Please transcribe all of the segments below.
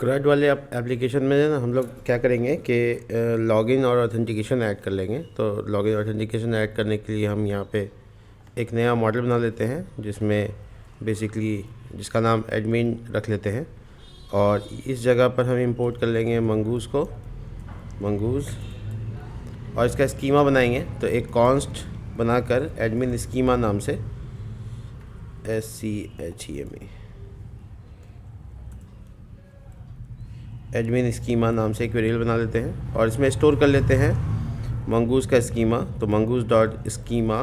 क्रड वाले एप्लीकेशन में ना हम लोग क्या करेंगे कि लॉगिन और ऑथेंटिकेशन ऐड कर लेंगे। तो लॉगिन ऑथेंटिकेशन ऐड करने के लिए हम यहाँ पे एक नया मॉडल बना लेते हैं जिसमें बेसिकली जिसका नाम एडमिन रख लेते हैं। और इस जगह पर हम इंपोर्ट कर लेंगे मंगूज़ को, मंगूज़, और इसका स्कीमा बनाएंगे। तो एक कॉन्स्ट बनाकर एडमिन स्कीमा नाम से, SCHEMA, एडमिन स्कीमा नाम से एक वेरिएबल बना लेते हैं और इसमें स्टोर कर लेते हैं मंगूज़ का स्कीमा। तो मंगूज़ डॉट स्कीमा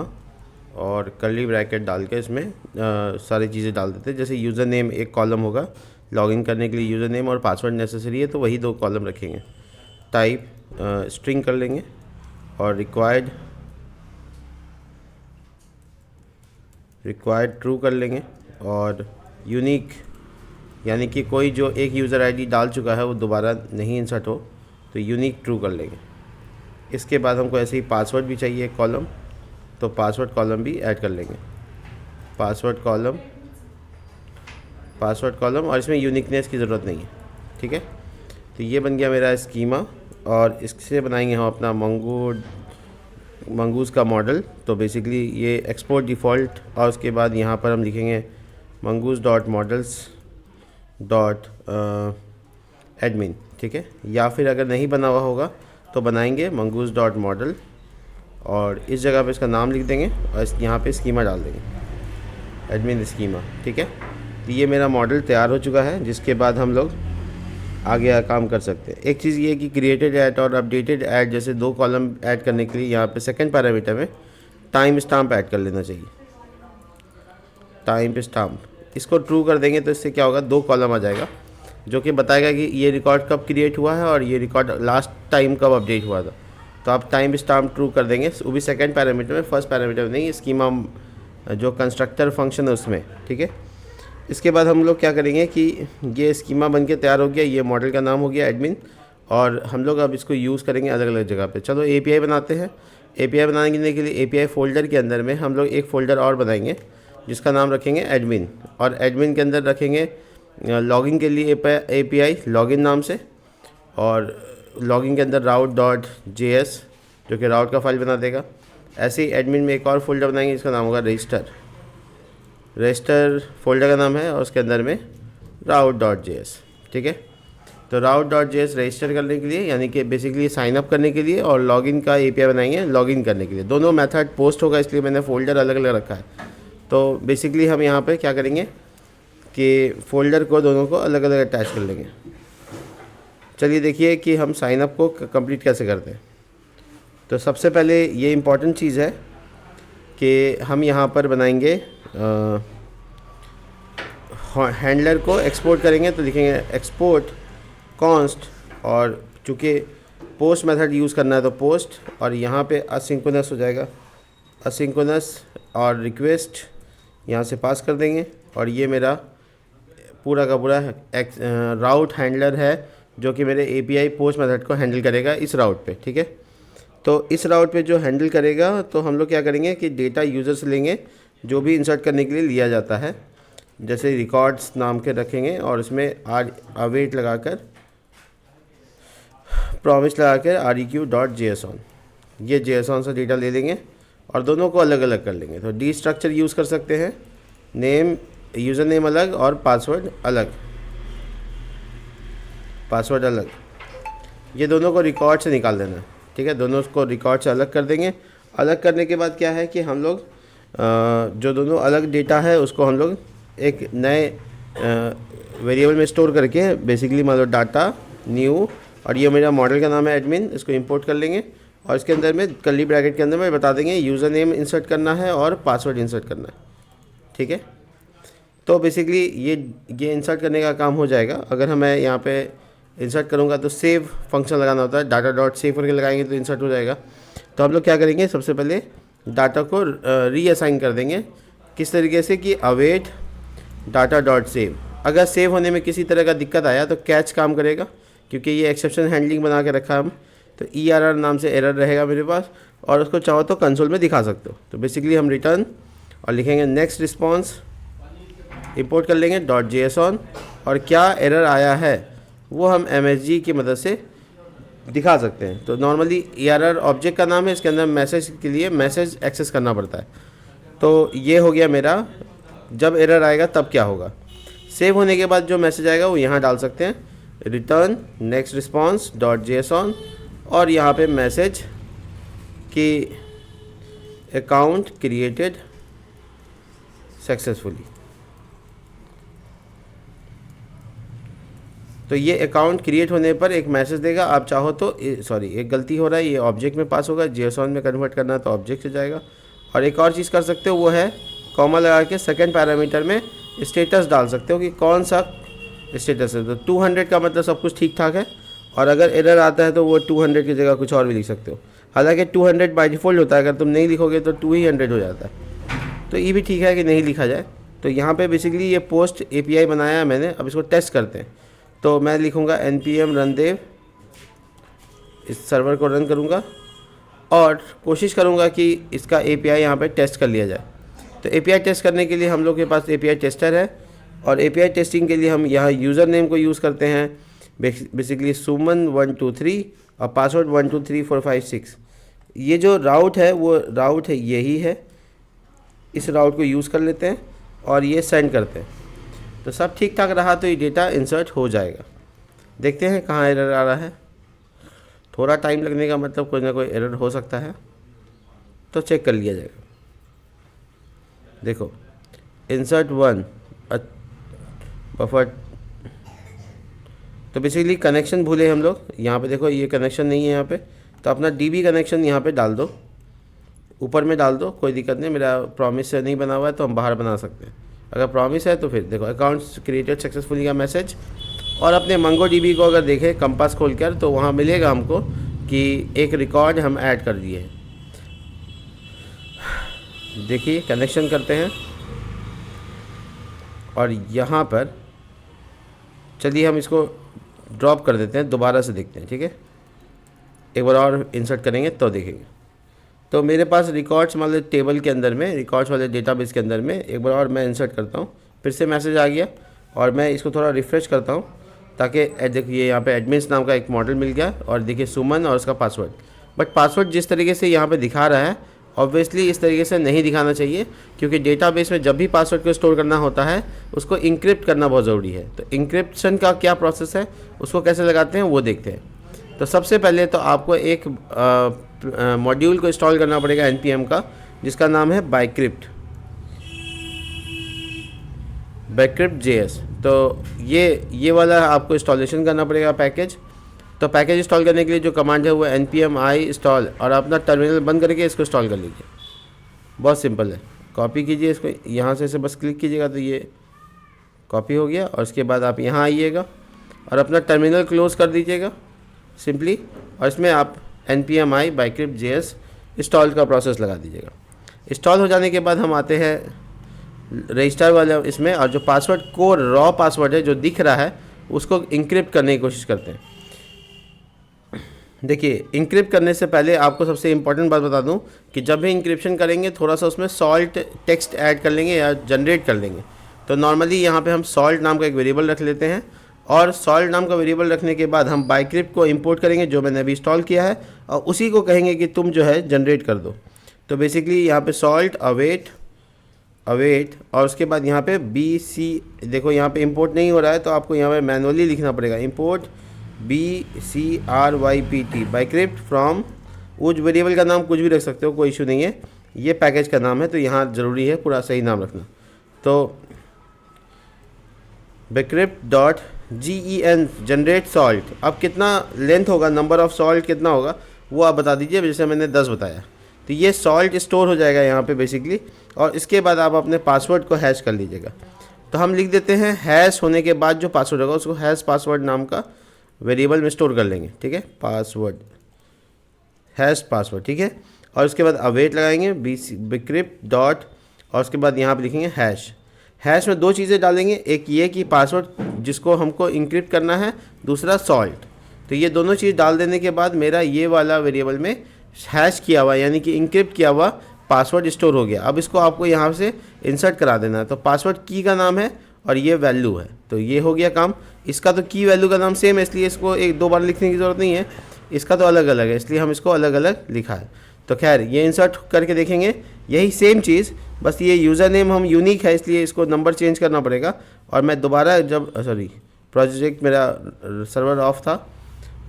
और कर्ली ब्रैकेट डाल के इसमें सारी चीज़ें डाल देते हैं। जैसे यूज़र नेम एक कॉलम होगा, लॉगिन करने के लिए यूज़र नेम और पासवर्ड नेसेसरी है तो वही 2 कॉलम रखेंगे। टाइप स्ट्रिंग कर लेंगे और रिक्वायर्ड ट्रू कर लेंगे। और यूनिक यानी कि कोई जो एक यूज़र आईडी डाल चुका है वो दोबारा नहीं इंसर्ट हो, तो यूनिक ट्रू कर लेंगे। इसके बाद हमको ऐसे ही पासवर्ड भी चाहिए एक कॉलम, तो पासवर्ड कॉलम भी ऐड कर लेंगे। पासवर्ड कॉलम और इसमें यूनिकनेस की ज़रूरत नहीं है, ठीक है। तो ये बन गया मेरा स्कीमा और इससे बनाएंगे हम अपना मंगूज़ का मॉडल। तो बेसिकली ये एक्सपोर्ट डिफ़ॉल्ट और उसके बाद यहाँ पर हम लिखेंगे mongoose dot models dot admin, ठीक है। या फिर अगर नहीं बना हुआ होगा तो बनाएंगे मंगूज़ डॉट मॉडल और इस जगह पे इसका नाम लिख देंगे और यहाँ पे स्कीमा डाल देंगे, एडमिन स्कीमा, ठीक है। तो ये मेरा मॉडल तैयार हो चुका है, जिसके बाद हम लोग आगे काम कर सकते हैं। एक चीज़ ये कि क्रिएटेड ऐड और अपडेटेड ऐड जैसे 2 कॉलम ऐड करने के लिए यहाँ पे सेकंड पैरामीटर में टाइम स्टाम्प ऐड कर लेना चाहिए। टाइम स्टाम्प इसको ट्रू कर देंगे तो इससे क्या होगा, 2 कॉलम आ जाएगा जो कि बताएगा कि ये रिकॉर्ड कब क्रिएट हुआ है और ये रिकॉर्ड लास्ट टाइम कब अपडेट हुआ था। तो आप टाइम स्टाम्प ट्रू कर देंगे, वो भी सेकंड पैरामीटर में, फर्स्ट पैरामीटर में नहीं, स्कीमा जो कंस्ट्रक्टर फंक्शन है उसमें, ठीक है। इसके बाद हम लोग क्या करेंगे कि ये स्कीमा बन के तैयार हो गया, ये मॉडल का नाम हो गया एडमिन, और हम लोग अब इसको यूज़ करेंगे अलग अलग जगह पे। चलो API बनाते हैं। API बनाने के लिए API फ़ोल्डर के अंदर में हम लोग एक फ़ोल्डर और बनाएंगे जिसका नाम रखेंगे एडमिन, और एडमिन के अंदर रखेंगे लॉगिन के लिए API लॉगिन नाम से, और लॉगिन के अंदर route.js जो कि राउट का फाइल बना देगा। ऐसे ही एडमिन में एक और फोल्डर बनाएंगे जिसका नाम होगा रजिस्टर फोल्डर का नाम है और उसके अंदर में route.js, ठीक है। तो route.js रजिस्टर करने के लिए यानी कि बेसिकली साइन अप करने के लिए, और लॉगिन का API बनाएंगे लॉगिन करने के लिए। दोनों मेथड पोस्ट होगा इसलिए मैंने फ़ोल्डर अलग अलग रखा है। तो बेसिकली हम यहाँ पे क्या करेंगे कि फ़ोल्डर को दोनों को अलग अलग अटैच कर लेंगे। चलिए देखिए कि हम साइन अप को कंप्लीट कैसे करते हैं। तो सबसे पहले ये इम्पॉर्टेंट चीज़ है कि हम यहाँ पर बनाएंगे हैंडलर को एक्सपोर्ट करेंगे। तो लिखेंगे एक्सपोर्ट कॉन्स्ट, और चूँकि पोस्ट मेथड यूज़ करना है तो पोस्ट, और यहाँ पे असिंक्रोनस हो जाएगा, असिंक्रोनस, और रिक्वेस्ट यहाँ से पास कर देंगे। और ये मेरा पूरा का पूरा राउट हैंडलर है जो कि मेरे API पोस्ट मेथड को हैंडल करेगा इस राउट पे, ठीक है। तो इस राउट पे जो हैंडल करेगा, तो हम लोग क्या करेंगे कि डेटा यूज़र से लेंगे जो भी इंसर्ट करने के लिए लिया जाता है, जैसे रिकॉर्ड्स नाम के रखेंगे और इसमें अवेट लगाकर, प्रॉमिस लगाकर req.json, ये JSON से डेटा ले लेंगे और दोनों को अलग अलग कर लेंगे। तो डी स्ट्रक्चर यूज़ कर सकते हैं, नेम, यूज़र नेम अलग और पासवर्ड अलग, ये दोनों को रिकॉर्ड से निकाल देना है, ठीक है। दोनों को रिकॉर्ड से अलग कर देंगे। अलग करने के बाद क्या है कि हम लोग जो दोनों अलग डेटा है उसको हम लोग एक नए वेरिएबल में स्टोर करके, बेसिकली मतलब डाटा न्यू, और ये मेरा मॉडल का नाम है एडमिन, इसको इंपोर्ट कर लेंगे और इसके अंदर में कर्ली ब्रैकेट के अंदर में बता देंगे यूज़र नेम इंसर्ट करना है और पासवर्ड इंसर्ट करना है, ठीक है। तो बेसिकली ये इंसर्ट करने का काम हो जाएगा। अगर मैं यहाँ पे इंसर्ट करूँगा तो सेव फंक्शन लगाना होता है, डाटा डॉट सेव करके लगाएंगे तो इंसर्ट हो जाएगा। तो हम लोग क्या करेंगे, सबसे पहले डाटा को रीअसाइन कर देंगे। किस तरीके से कि अवेट डाटा डॉट सेव, अगर सेव होने में किसी तरह का दिक्कत आया तो कैच काम करेगा, क्योंकि ये एक्सेप्शन हैंडलिंग बना के रखा हम। तो ERR नाम से एरर रहेगा मेरे पास, और उसको चाहो तो कंसोल में दिखा सकते हो। तो बेसिकली हम रिटर्न और लिखेंगे नेक्स्ट रिस्पॉन्स, इंपोर्ट कर लेंगे .json, और क्या एरर आया है वो हम MSG की मदद से दिखा सकते हैं। तो नॉर्मली ERR ऑब्जेक्ट का नाम है, इसके अंदर मैसेज के लिए मैसेज एक्सेस करना पड़ता है। तो ये हो गया मेरा, जब एरर आएगा तब क्या होगा। सेव होने के बाद जो मैसेज आएगा वो यहाँ डाल सकते हैं, return next response dot JSON, और यहाँ पे मैसेज कि अकाउंट क्रिएटेड सक्सेसफुली। तो ये अकाउंट क्रिएट होने पर एक मैसेज देगा। आप चाहो तो सॉरी, एक गलती हो रहा है, ये ऑब्जेक्ट में पास होगा, JSON में कन्वर्ट करना है तो ऑब्जेक्ट से जाएगा। और एक और चीज़ कर सकते हो, वो है कॉमा लगा के सेकंड पैरामीटर में स्टेटस डाल सकते हो कि कौन सा स्टेटस है। तो 200 का मतलब सब कुछ ठीक ठाक है, और अगर एरर आता है तो वो 200 की जगह कुछ और भी लिख सकते हो। हालांकि 200 बाय डिफ़ॉल्ट होता है, अगर तुम नहीं लिखोगे तो 200 हो जाता है। तो ये भी ठीक है कि नहीं लिखा जाए। तो यहाँ पे बेसिकली ये पोस्ट API बनाया है मैंने, अब इसको टेस्ट करते हैं। तो मैं लिखूँगा npm rundev, इस सर्वर को रन करूँगा और कोशिश करूँगा कि इसका API यहाँ पे टेस्ट कर लिया जाए। तो API टेस्ट करने के लिए हम लोग के पास API टेस्टर है, और API टेस्टिंग के लिए हम यहाँ यूज़र नेम को यूज़ करते हैं, बेसिकली suman123 और पासवर्ड 123456। ये जो राउट है वो राउट है यही है, इस राउट को यूज़ कर लेते हैं और ये सेंड करते हैं। तो सब ठीक ठाक रहा तो ये डेटा इंसर्ट हो जाएगा। देखते हैं कहाँ एरर आ रहा है। थोड़ा टाइम लगने का मतलब कोई ना कोई एरर हो सकता है, तो चेक कर लिया जाएगा। देखो इंसर्ट 1 बफर, तो बेसिकली कनेक्शन भूले हम लोग। यहाँ पे देखो ये कनेक्शन नहीं है यहाँ पे, तो अपना DB कनेक्शन यहाँ पे डाल दो, ऊपर में डाल दो, कोई दिक्कत नहीं। मेरा प्रॉमिस से नहीं बना हुआ है तो हम बाहर बना सकते हैं। अगर प्रॉमिस है तो फिर देखो अकाउंट्स क्रिएटेड सक्सेसफुली का मैसेज। और अपने MongoDB को अगर देखें कंपास खोल कर, तो वहाँ मिलेगा हमको कि एक रिकॉर्ड हम ऐड कर दिए हैं। देखिए कनेक्शन करते हैं, और यहाँ पर चलिए हम इसको ड्रॉप कर देते हैं, दोबारा से देखते हैं। ठीक है, एक बार और इंसर्ट करेंगे तो देखेंगे। तो मेरे पास रिकॉर्ड्स वाले टेबल के अंदर में, रिकॉर्ड्स वाले डेटाबेस के अंदर में एक बार और मैं इंसर्ट करता हूँ, फिर से मैसेज आ गया। और मैं इसको थोड़ा रिफ़्रेश करता हूँ ताकि देखिए यहाँ पे एडमिन्स नाम का एक मॉडल मिल गया, और देखिए सुमन और उसका पासवर्ड। बट पासवर्ड जिस तरीके से यहाँ पे दिखा रहा है, ऑब्वियसली इस तरीके से नहीं दिखाना चाहिए, क्योंकि डेटाबेस में जब भी पासवर्ड को स्टोर करना होता है उसको इंक्रिप्ट करना बहुत ज़रूरी है। तो इंक्रिप्शन का क्या प्रोसेस है, उसको कैसे लगाते हैं वो देखते हैं। तो सबसे पहले तो आपको एक मॉड्यूल को इंस्टॉल करना पड़ेगा npm का, जिसका नाम है Bicrypt.js। तो ये वाला आपको इंस्टॉलेशन करना पड़ेगा पैकेज। तो पैकेज इंस्टॉल करने के लिए जो कमांड है वो npm install, और अपना टर्मिनल बंद करके इसको इंस्टॉल कर लीजिए। बहुत सिंपल है। कॉपी कीजिए इसको, यहाँ से बस क्लिक कीजिएगा तो ये कॉपी हो गया, और उसके बाद आप यहाँ आइएगा और अपना टर्मिनल क्लोज़ कर दीजिएगा सिंपली, और इसमें आप npm Bicrypt.js इंस्टॉल का प्रोसेस लगा दीजिएगा। इंस्टॉल हो जाने के बाद हम आते हैं रजिस्टर वाले इसमें, और जो पासवर्ड को रॉ पासवर्ड है जो दिख रहा है उसको इंक्रिप्ट करने की कोशिश करते हैं। देखिए इंक्रिप्ट करने से पहले आपको सबसे इम्पॉर्टेंट बात बता दूं कि जब भी इंक्रिप्शन करेंगे थोड़ा सा उसमें सॉल्ट टेक्स्ट ऐड कर लेंगे या जनरेट कर लेंगे। तो नॉर्मली यहाँ पे हम सॉल्ट नाम का एक वेरिएबल रख लेते हैं, और सॉल्ट नाम का वेरिएबल रखने के बाद हम Bicrypt को इंपोर्ट करेंगे जो मैंने अभी इंस्टॉल किया है, और उसी को कहेंगे कि तुम जो है जनरेट कर दो। तो बेसिकली यहाँ पे सॉल्ट अवेट, और उसके बाद यहाँ पे BC, देखो यहाँ पे इंपोर्ट नहीं हो रहा है तो आपको यहाँ पे मैनुअली लिखना पड़ेगा, इंपोर्ट BCRYPT Bicrypt फ्रॉम। उस वेरिएबल का नाम कुछ भी रख सकते हो, कोई इशू नहीं है। ये पैकेज का नाम है तो यहाँ ज़रूरी है पूरा सही नाम रखना। तो Bicrypt.gen जनरेट सॉल्ट। अब कितना लेंथ होगा, नंबर ऑफ़ सॉल्ट कितना होगा वो आप बता दीजिए, जैसे मैंने 10 बताया। तो ये सॉल्ट स्टोर हो जाएगा यहाँ पे बेसिकली, और इसके बाद आप अपने पासवर्ड को हैश कर लीजिएगा। तो हम लिख देते हैं हैश होने के बाद जो पासवर्ड होगा उसको हैश पासवर्ड नाम का वेरिएबल में स्टोर कर लेंगे। ठीक है, पासवर्ड हैश पासवर्ड, ठीक है। और उसके बाद अवेट लगाएंगे Bicrypt डॉट, और उसके बाद यहाँ पे लिखेंगे हैश। हैश में दो चीज़ें डालेंगे, एक ये कि पासवर्ड जिसको हमको इंक्रिप्ट करना है, दूसरा सॉल्ट। तो ये दोनों चीज़ डाल देने के बाद मेरा ये वाला वेरिएबल में हैश किया हुआ यानी कि इंक्रिप्ट किया हुआ पासवर्ड स्टोर हो गया। अब इसको आपको यहाँ से इंसर्ट करा देना है। तो पासवर्ड की का नाम है और ये वैल्यू है। तो ये हो गया काम। इसका तो की वैल्यू का नाम सेम है, इसलिए इसको एक दो बार लिखने की ज़रूरत नहीं है। इसका तो अलग अलग है, इसलिए हम इसको अलग अलग लिखा है। तो खैर ये इंसर्ट करके देखेंगे, यही सेम चीज़, बस ये यूज़र नेम हम यूनिक है इसलिए इसको नंबर चेंज करना पड़ेगा। और मैं दोबारा जब प्रोजेक्ट मेरा सर्वर ऑफ था,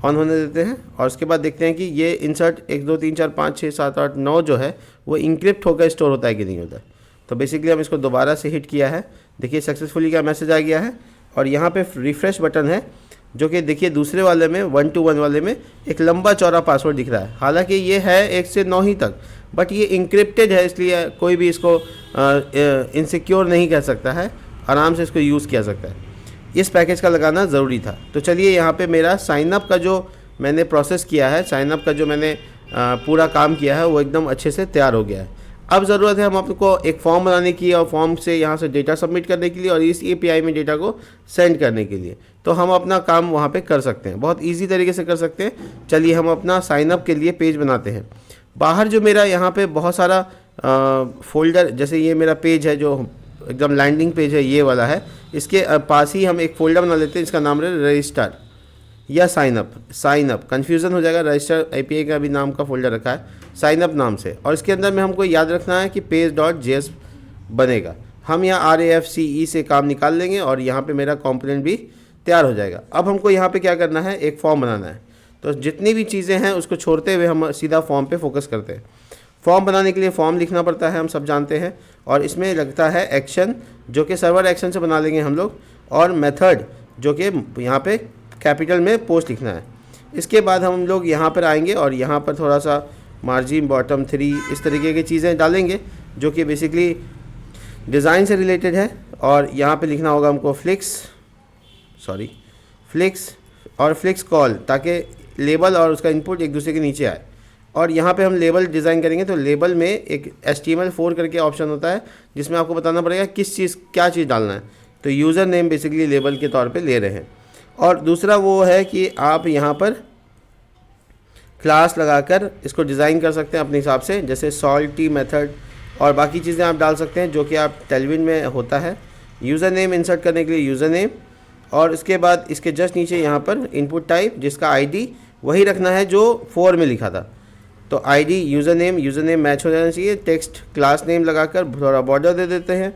ऑन होने देते हैं और उसके बाद देखते हैं कि ये इंसर्ट 1 2 3 4 5 6 7 8 9 जो है वो इंक्रिप्ट होकर स्टोर होता है कि नहीं होता है। तो बेसिकली हम इसको दोबारा से हिट किया है, देखिए सक्सेसफुली का मैसेज आ गया है। और यहाँ पे रिफ़्रेश बटन है, जो कि देखिए दूसरे वाले में 1 to 1 वाले में एक लंबा चौड़ा पासवर्ड दिख रहा है। हालांकि ये है 1 से 9 ही तक, बट ये इंक्रिप्टेड है इसलिए कोई भी इसको इनसिक्योर नहीं कह सकता है, आराम से इसको यूज़ किया सकता है। इस पैकेज का लगाना ज़रूरी था। तो चलिए यहाँ पे मेरा साइनअप का जो मैंने प्रोसेस किया है, साइनअप का जो मैंने पूरा काम किया है वो एकदम अच्छे से तैयार हो गया है। अब ज़रूरत है हम आपको एक फॉर्म बनाने की और फॉर्म से यहाँ से डेटा सबमिट करने के लिए और इस API में डेटा को सेंड करने के लिए। तो हम अपना काम वहाँ पे कर सकते हैं, बहुत इजी तरीके से कर सकते हैं। चलिए हम अपना साइनअप के लिए पेज बनाते हैं। बाहर जो मेरा यहाँ पे बहुत सारा फोल्डर, जैसे ये मेरा पेज है जो एकदम लैंडिंग पेज है, ये वाला है, इसके पास ही हम एक फ़ोल्डर बना लेते हैं। इसका नाम रजिस्टर या साइनअप कन्फ्यूज़न हो जाएगा। रजिस्टर API का भी नाम का फोल्डर रखा है साइनअप नाम से, और इसके अंदर में हमको याद रखना है कि page.js बनेगा। हम यहाँ RAFCE से काम निकाल लेंगे और यहाँ पे मेरा कंपोनेंट भी तैयार हो जाएगा। अब हमको यहाँ पे क्या करना है, एक फॉर्म बनाना है। तो जितनी भी चीज़ें हैं उसको छोड़ते हुए हम सीधा फॉर्म पे फोकस करते हैं। फॉर्म बनाने के लिए फॉर्म लिखना पड़ता है, हम सब जानते हैं, और इसमें लगता है एक्शन, जो कि सर्वर एक्शन से बना लेंगे हम लोग, और मेथड जो कि यहाँ पे कैपिटल में पोस्ट लिखना है। इसके बाद हम लोग यहाँ पर आएंगे और यहाँ पर थोड़ा सा मार्जिन बॉटम 3 इस तरीके की चीज़ें डालेंगे जो कि बेसिकली डिज़ाइन से रिलेटेड है। और यहाँ पे लिखना होगा हमको फ्लिक्स और फ्लिक्स कॉल, ताकि लेबल और उसका इनपुट एक दूसरे के नीचे आए। और यहाँ पे हम लेबल डिज़ाइन करेंगे, तो लेबल में एक HTML4 करके ऑप्शन होता है जिसमें आपको बताना पड़ेगा क्या चीज़ डालना है। तो यूज़र नेम बेसिकली लेबल के तौर पे ले रहे हैं। और दूसरा वो है कि आप यहाँ पर क्लास लगाकर इसको डिज़ाइन कर सकते हैं अपने हिसाब से, जैसे सॉल्टी मेथड और बाकी चीज़ें आप डाल सकते हैं जो कि आप टेलविन में होता है। यूज़र नेम इंसर्ट करने के लिए यूज़र नेम, और इसके बाद इसके जस्ट नीचे यहाँ पर इनपुट टाइप जिसका ID वही रखना है जो 4 में लिखा था। तो ID यूज़र नेम मैच हो जाना चाहिए। टेक्स्ट क्लास नेम लगाकर थोड़ा बॉर्डर दे देते हैं,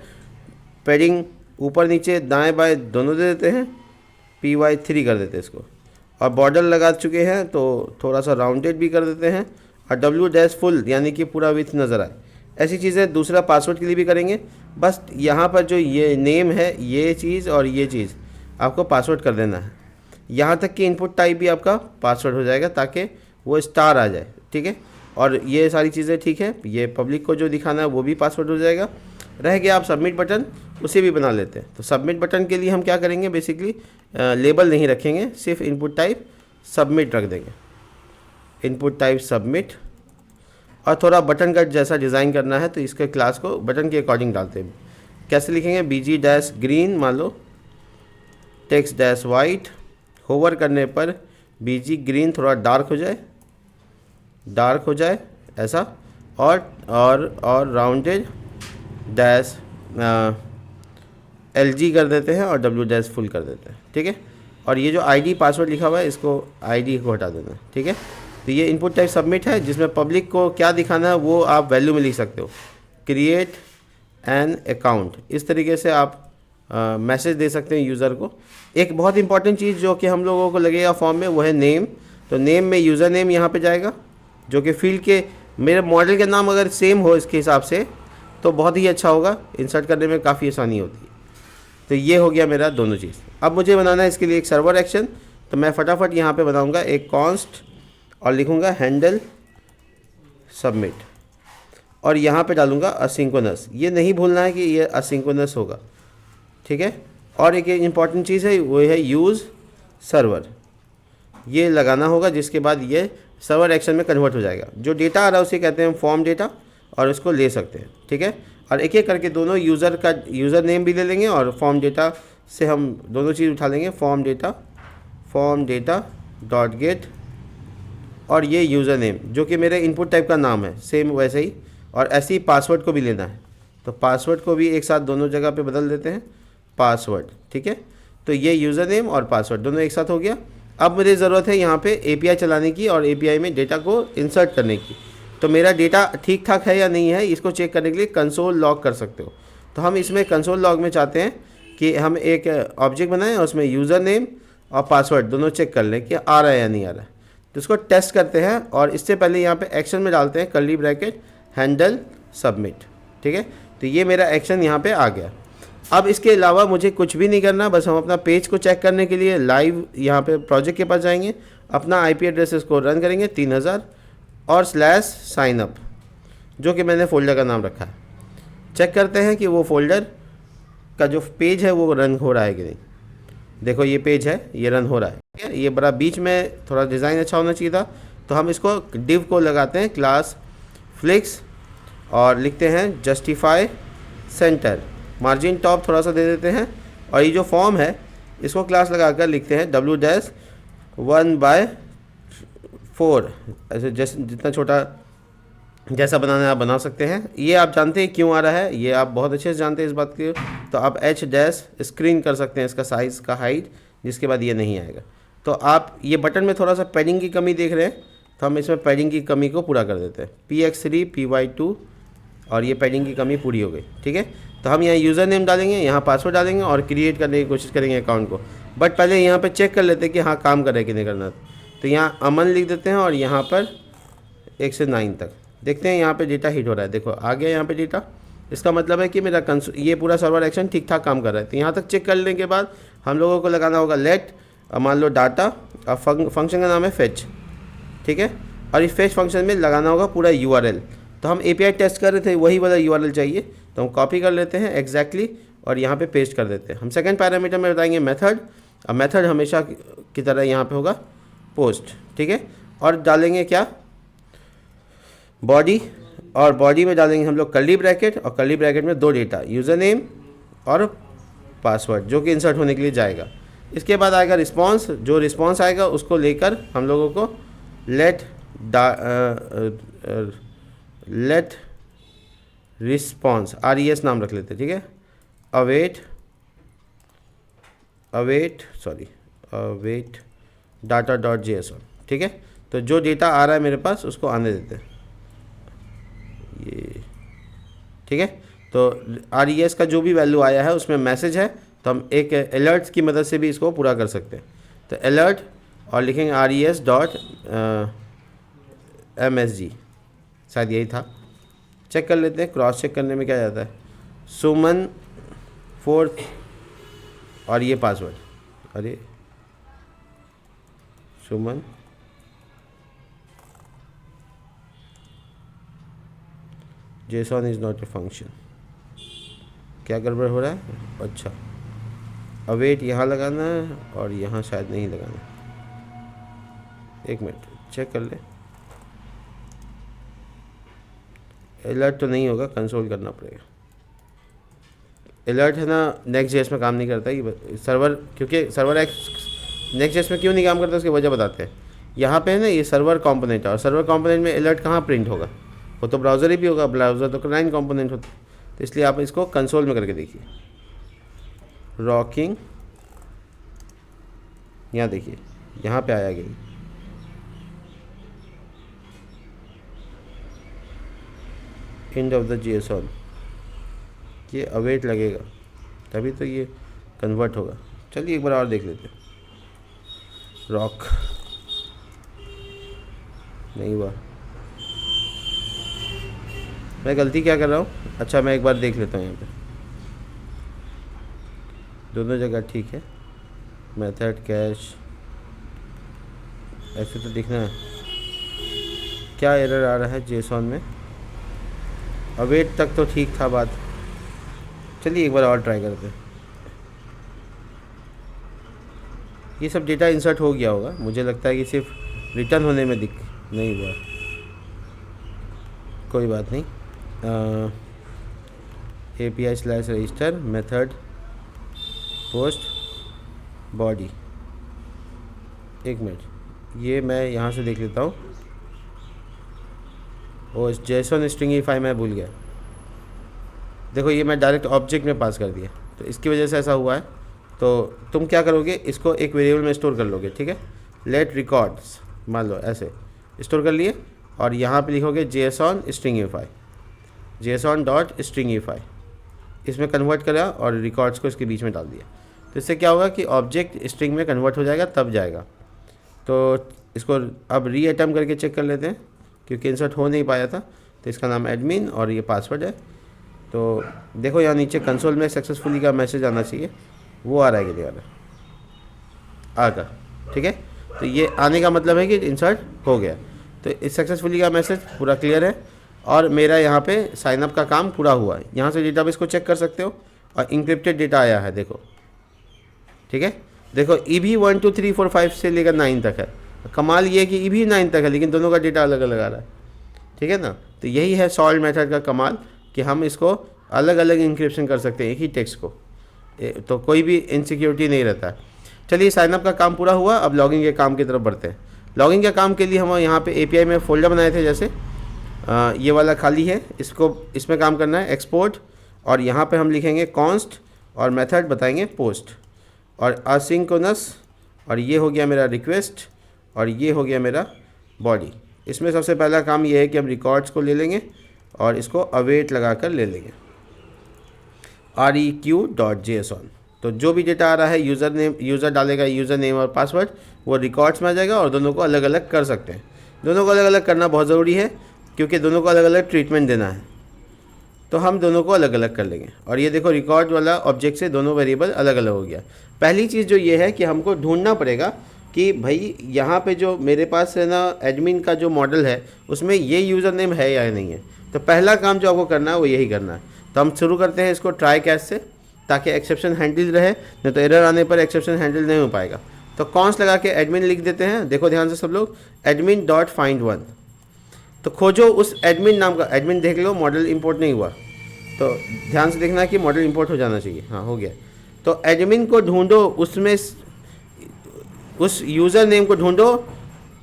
पैडिंग ऊपर नीचे दाएँ बाएँ दोनों दे देते हैं, PY3 कर देते हैं इसको, और बॉर्डर लगा चुके हैं तो थोड़ा सा राउंडेड भी कर देते हैं, और W- फुल यानी कि पूरा विथ नज़र आए। ऐसी चीज़ें दूसरा पासवर्ड के लिए भी करेंगे। बस यहाँ पर जो ये नेम है, ये चीज़ और ये चीज़ आपको पासवर्ड कर देना है। यहाँ तक कि इनपुट टाइप भी आपका पासवर्ड हो जाएगा ताकि वो स्टार आ जाए, ठीक है। और ये सारी चीज़ें ठीक है, ये पब्लिक को जो दिखाना है वो भी पासवर्ड हो जाएगा। रह गया आप सबमिट बटन, उसे भी बना लेते हैं। तो सबमिट बटन के लिए हम क्या करेंगे, बेसिकली लेबल नहीं रखेंगे, सिर्फ इनपुट टाइप सबमिट रख देंगे, इनपुट टाइप सबमिट। और थोड़ा बटन का जैसा डिज़ाइन करना है तो इसके क्लास को बटन के अकॉर्डिंग डालते हैं। कैसे लिखेंगे, BG-ग्रीन मान लो, टेक्स्ट-वाइट, होवर करने पर BG ग्रीन थोड़ा डार्क हो जाए ऐसा, और राउंडेड डैश LG कर देते हैं और W- फुल कर देते हैं, ठीक है। और ये जो ID पासवर्ड लिखा हुआ है इसको ID को हटा देना है, ठीक है। तो ये इनपुट टाइप सबमिट है, जिसमें पब्लिक को क्या दिखाना है वो आप वैल्यू में लिख सकते हो, क्रिएट एन अकाउंट। इस तरीके से आप मैसेज दे सकते हैं यूज़र को। एक बहुत इंपॉर्टेंट चीज़ जो कि हम लोगों को लगेगा फॉर्म में वो है नेम। तो नेम में यूज़र नेम यहाँ पे जाएगा, जो कि फील्ड के मेरे मॉडल के नाम अगर सेम हो इसके हिसाब से तो बहुत ही अच्छा होगा, इंसर्ट करने में काफ़ी आसानी होती है। तो ये हो गया मेरा दोनों चीज़। अब मुझे बनाना है इसके लिए एक सर्वर एक्शन, तो मैं फटाफट यहाँ पे बनाऊँगा एक कॉन्स्ट और लिखूँगा हैंडल सबमिट, और यहाँ पे डालूँगा असिंक्रोनस। ये नहीं भूलना है कि ये असिंक्रोनस होगा, ठीक है। और एक इम्पॉर्टेंट चीज़ है वो है यूज़ सर्वर, ये लगाना होगा, जिसके बाद ये सर्वर एक्शन में कन्वर्ट हो जाएगा। जो डेटा आ रहा है उसे कहते हैं फॉर्म डेटा, और उसको ले सकते हैं, ठीक है। और एक एक करके दोनों यूज़र नेम भी ले लेंगे और फॉर्म डेटा से हम दोनों चीज़ उठा लेंगे, फॉर्म डेटा डॉट गेट, और ये यूज़र नेम जो कि मेरे इनपुट टाइप का नाम है सेम वैसे ही, और ऐसे ही पासवर्ड को भी लेना है। तो पासवर्ड को भी एक साथ दोनों जगह पे बदल देते हैं, पासवर्ड, ठीक है। तो ये यूज़र नेम और पासवर्ड दोनों एक साथ हो गया। अब मुझे ज़रूरत है यहाँ पे एपीआई चलाने की और एपीआई में डेटा को इंसर्ट करने की। तो मेरा डेटा ठीक ठाक है या नहीं है, इसको चेक करने के लिए कंसोल लॉग कर सकते हो। तो हम इसमें कंसोल लॉग में चाहते हैं कि हम एक ऑब्जेक्ट बनाएं और उसमें यूज़र नेम और पासवर्ड दोनों चेक कर लें कि आ रहा है या नहीं आ रहा है। तो इसको टेस्ट करते हैं और इससे पहले यहाँ पे एक्शन में डालते हैं कर्ली ब्रैकेट हैंडल सबमिट, ठीक है। तो ये मेरा एक्शन यहाँ पे आ गया। अब इसके अलावा मुझे कुछ भी नहीं करना, बस हम अपना पेज को चेक करने के लिए लाइव यहाँ पे प्रोजेक्ट के पास जाएंगे, अपना आईपी एड्रेस इसको रन करेंगे 3000 और /signup जो कि मैंने फ़ोल्डर का नाम रखा है। चेक करते हैं कि वो फोल्डर का जो पेज है वो रन हो रहा है कि नहीं। देखो ये पेज है, ये रन हो रहा है, ठीक है। ये बड़ा बीच में थोड़ा डिज़ाइन अच्छा होना चाहिए था। तो हम इसको डिव को लगाते हैं क्लास फ्लिक्स और लिखते हैं जस्टिफाई सेंटर, मार्जिन टॉप थोड़ा सा दे देते हैं। और ये जो फॉर्म है इसको क्लास लगाकर लिखते हैं W-1/4, ऐसे जैसे जितना छोटा जैसा बनाना है आप बना सकते हैं। ये आप जानते हैं क्यों आ रहा है, ये आप बहुत अच्छे से जानते हैं इस बात की। तो आप H- स्क्रीन कर सकते हैं इसका साइज़ का हाइट, जिसके बाद ये नहीं आएगा। तो आप ये बटन में थोड़ा सा पैडिंग की कमी देख रहे हैं, तो हम इसमें पैडिंग की कमी को पूरा कर देते हैं। PX3 PY2 और ये पैडिंग की कमी पूरी हो गई, ठीक है। तो हम यहाँ यूज़र नेम डालेंगे, यहाँ पासवर्ड डालेंगे और क्रिएट करने की कोशिश करेंगे अकाउंट को। बट पहले यहाँ पे चेक कर लेते हैं कि हाँ काम कर रहा है कि नहीं करना। तो यहाँ अमन लिख देते हैं और यहाँ पर 1 से 9 तक देखते हैं। यहाँ पे डेटा हिट हो रहा है, देखो आ गया यहाँ पे डेटा। इसका मतलब है कि मेरा ये पूरा सर्वर एक्शन ठीक ठाक काम कर रहा है। तो यहाँ तक चेक करने के बाद हम लोगों को लगाना होगा लेट, मान लो डाटा और फंक्शन का नाम है फेच, ठीक है। और इस फेच फंक्शन में लगाना होगा पूरा URL। तो हम API टेस्ट कर रहे थे, वही वाला URL चाहिए, तो हम कॉपी कर लेते हैं एग्जैक्टली और यहाँ पे पेस्ट कर देते हैं। हम सेकंड पैरामीटर में बताएंगे मेथड, और मेथड हमेशा की तरह यहाँ पे होगा पोस्ट, ठीक है। और डालेंगे क्या, बॉडी, और बॉडी में डालेंगे हम लोग कर्ली ब्रैकेट, और कर्ली ब्रैकेट में 2 डेटा, यूज़र नेम और पासवर्ड, जो कि इंसर्ट होने के लिए जाएगा। इसके बाद आएगा रिस्पांस, जो रिस्पांस आएगा उसको लेकर हम लोगों को लेट रिस्पांस RES नाम रख लेते हैं, ठीक है। अवेट data.json, ठीक है। तो जो डेटा आ रहा है मेरे पास उसको आने देते हैं ये, ठीक है। तो RES का जो भी वैल्यू आया है उसमें मैसेज है, तो हम एक अलर्ट की मदद से भी इसको पूरा कर सकते हैं। तो अलर्ट और लिखेंगे RES.msg, शायद यही था। चेक कर लेते हैं, क्रॉस चेक करने में क्या जाता है, सुमन 4 और ये पासवर्ड, अरे सुमन JSON is not a function, क्या गड़बड़ हो रहा है। अच्छा, अवेट यहाँ लगाना है और यहाँ शायद नहीं लगाना। एक मिनट चेक कर ले, अलर्ट तो नहीं होगा, कंसोल करना पड़ेगा। अलर्ट है ना, Next.js में काम नहीं करता ये सर्वर, क्योंकि सर्वर Next.js में क्यों नहीं काम करता उसकी वजह बताते हैं। यहाँ पे है ना ये सर्वर कंपोनेंट है, और सर्वर कंपोनेंट में अलर्ट कहाँ प्रिंट होगा, वो तो ब्राउज़र ही भी होगा, ब्राउज़र तो क्लाइंट कंपोनेंट होता है। तो इसलिए आप इसको कंसोल में करके देखिए। रॉकिंग, यहाँ देखिए यहाँ पे आया गया, एंड ऑफ द JSON, ये अवेट लगेगा तभी तो ये कन्वर्ट होगा। चलिए एक बार और देख लेते हैं। रॉक नहीं हुआ, मैं गलती क्या कर रहा हूँ। अच्छा मैं एक बार देख लेता हूँ, यहाँ पे दोनों जगह ठीक है। मेथड कैश ऐसे तो दिखना है, क्या एरर आ रहा है JSON में। अवेट तक तो ठीक था बात। चलिए एक बार और ट्राई करते हैं। ये सब डेटा इंसर्ट हो गया होगा, मुझे लगता है कि सिर्फ रिटर्न होने में दिक्कत नहीं हुआ, कोई बात नहीं। API/register मेथड पोस्ट बॉडी, एक मिनट ये मैं यहाँ से देख लेता हूँ। ओ JSON स्ट्रिंगीफाई मैं भूल गया, देखो ये मैं डायरेक्ट ऑब्जेक्ट में पास कर दिया, तो इसकी वजह से ऐसा हुआ है। तो तुम क्या करोगे, इसको एक वेरिएबल में स्टोर कर लोगे, ठीक है। लेट रिकॉर्ड्स मान लो ऐसे स्टोर कर लिए, और यहाँ पे लिखोगे JSON stringify, JSON dot stringify, इसमें कन्वर्ट करा और रिकॉर्ड्स को इसके बीच में डाल दिया। तो इससे क्या होगा कि ऑब्जेक्ट स्ट्रिंग में कन्वर्ट हो जाएगा, तब जाएगा। तो इसको अब री अटेम्प्ट करके चेक कर लेते हैं, क्योंकि इंसर्ट हो नहीं पाया था। तो इसका नाम एडमिन और ये पासवर्ड है। तो देखो यहाँ नीचे कंसोल में सक्सेसफुली का मैसेज आना चाहिए, वो आ रहा है कि नहीं आ रहा, आ गया, ठीक है। तो ये आने का मतलब है कि इंसर्ट हो गया। तो इस सक्सेसफुली का मैसेज पूरा क्लियर है, और मेरा यहाँ पे साइनअप का काम पूरा हुआ है। यहाँ से डेटाबेस को चेक कर सकते हो, और इंक्रिप्टेड डेटा आया है, देखो, ठीक है। देखो EB 1 2 3 4 5 से लेकर 9 तक है। कमाल ये है कि EB 9 तक है, लेकिन दोनों का डेटा अलग अलग आ रहा है, ठीक है ना। तो यही है सॉल्व मेथड का कमाल, कि हम इसको अलग अलग इंक्रिप्शन कर सकते हैं एक ही टेक्स्ट को, तो कोई भी इनसिक्योरिटी नहीं रहता है। चलिए, साइनअप का काम पूरा हुआ, अब लॉगिंग के काम की तरफ बढ़ते हैं। लॉगिंग के काम के लिए हम यहाँ पे API में फ़ोल्डर बनाए थे, जैसे ये वाला खाली है, इसमें काम करना है, एक्सपोर्ट, और यहाँ पे हम लिखेंगे कॉन्स्ट, और मेथड बताएंगे पोस्ट, और असिंक्रोनस, और ये हो गया मेरा रिक्वेस्ट, और ये हो गया मेरा बॉडी। इसमें सबसे पहला काम ये है कि हम रिकॉर्ड्स को ले लेंगे और इसको अवेट लगा कर ले लेंगे, req.json। तो जो भी डेटा आ रहा है, यूज़र डालेगा यूज़र नेम और पासवर्ड, वो रिकॉर्ड्स में आ जाएगा, और दोनों को अलग अलग कर सकते हैं। दोनों को अलग अलग करना बहुत ज़रूरी है, क्योंकि दोनों को अलग अलग ट्रीटमेंट देना है। तो हम दोनों को अलग अलग कर लेंगे, और ये देखो रिकॉर्ड वाला ऑब्जेक्ट से दोनों वेरिएबल अलग अलग हो गया। पहली चीज़ जो ये है कि हमको ढूंढना पड़ेगा कि भाई यहाँ पे जो मेरे पास है ना एडमिन का जो मॉडल है, उसमें ये यूज़र नेम है या नहीं है। तो पहला काम जो आपको करना है वो यही करना है। तो हम शुरू करते हैं इसको ट्राई कैच से, ताकि एक्सेप्शन हैंडल रहे, नहीं तो एरर आने पर एक्सेप्शन हैंडल नहीं हो पाएगा। तो कॉन्स लगा के एडमिन लिख देते हैं। देखो ध्यान से सब लोग, admin.find1। तो खोजो उस एडमिन नाम का, एडमिन देख लो मॉडल इंपोर्ट नहीं हुआ, तो ध्यान से देखना कि मॉडल इंपोर्ट हो जाना चाहिए। हाँ, हो गया। तो एडमिन को ढूंढो, उसमें उस यूज़र नेम को ढूंढो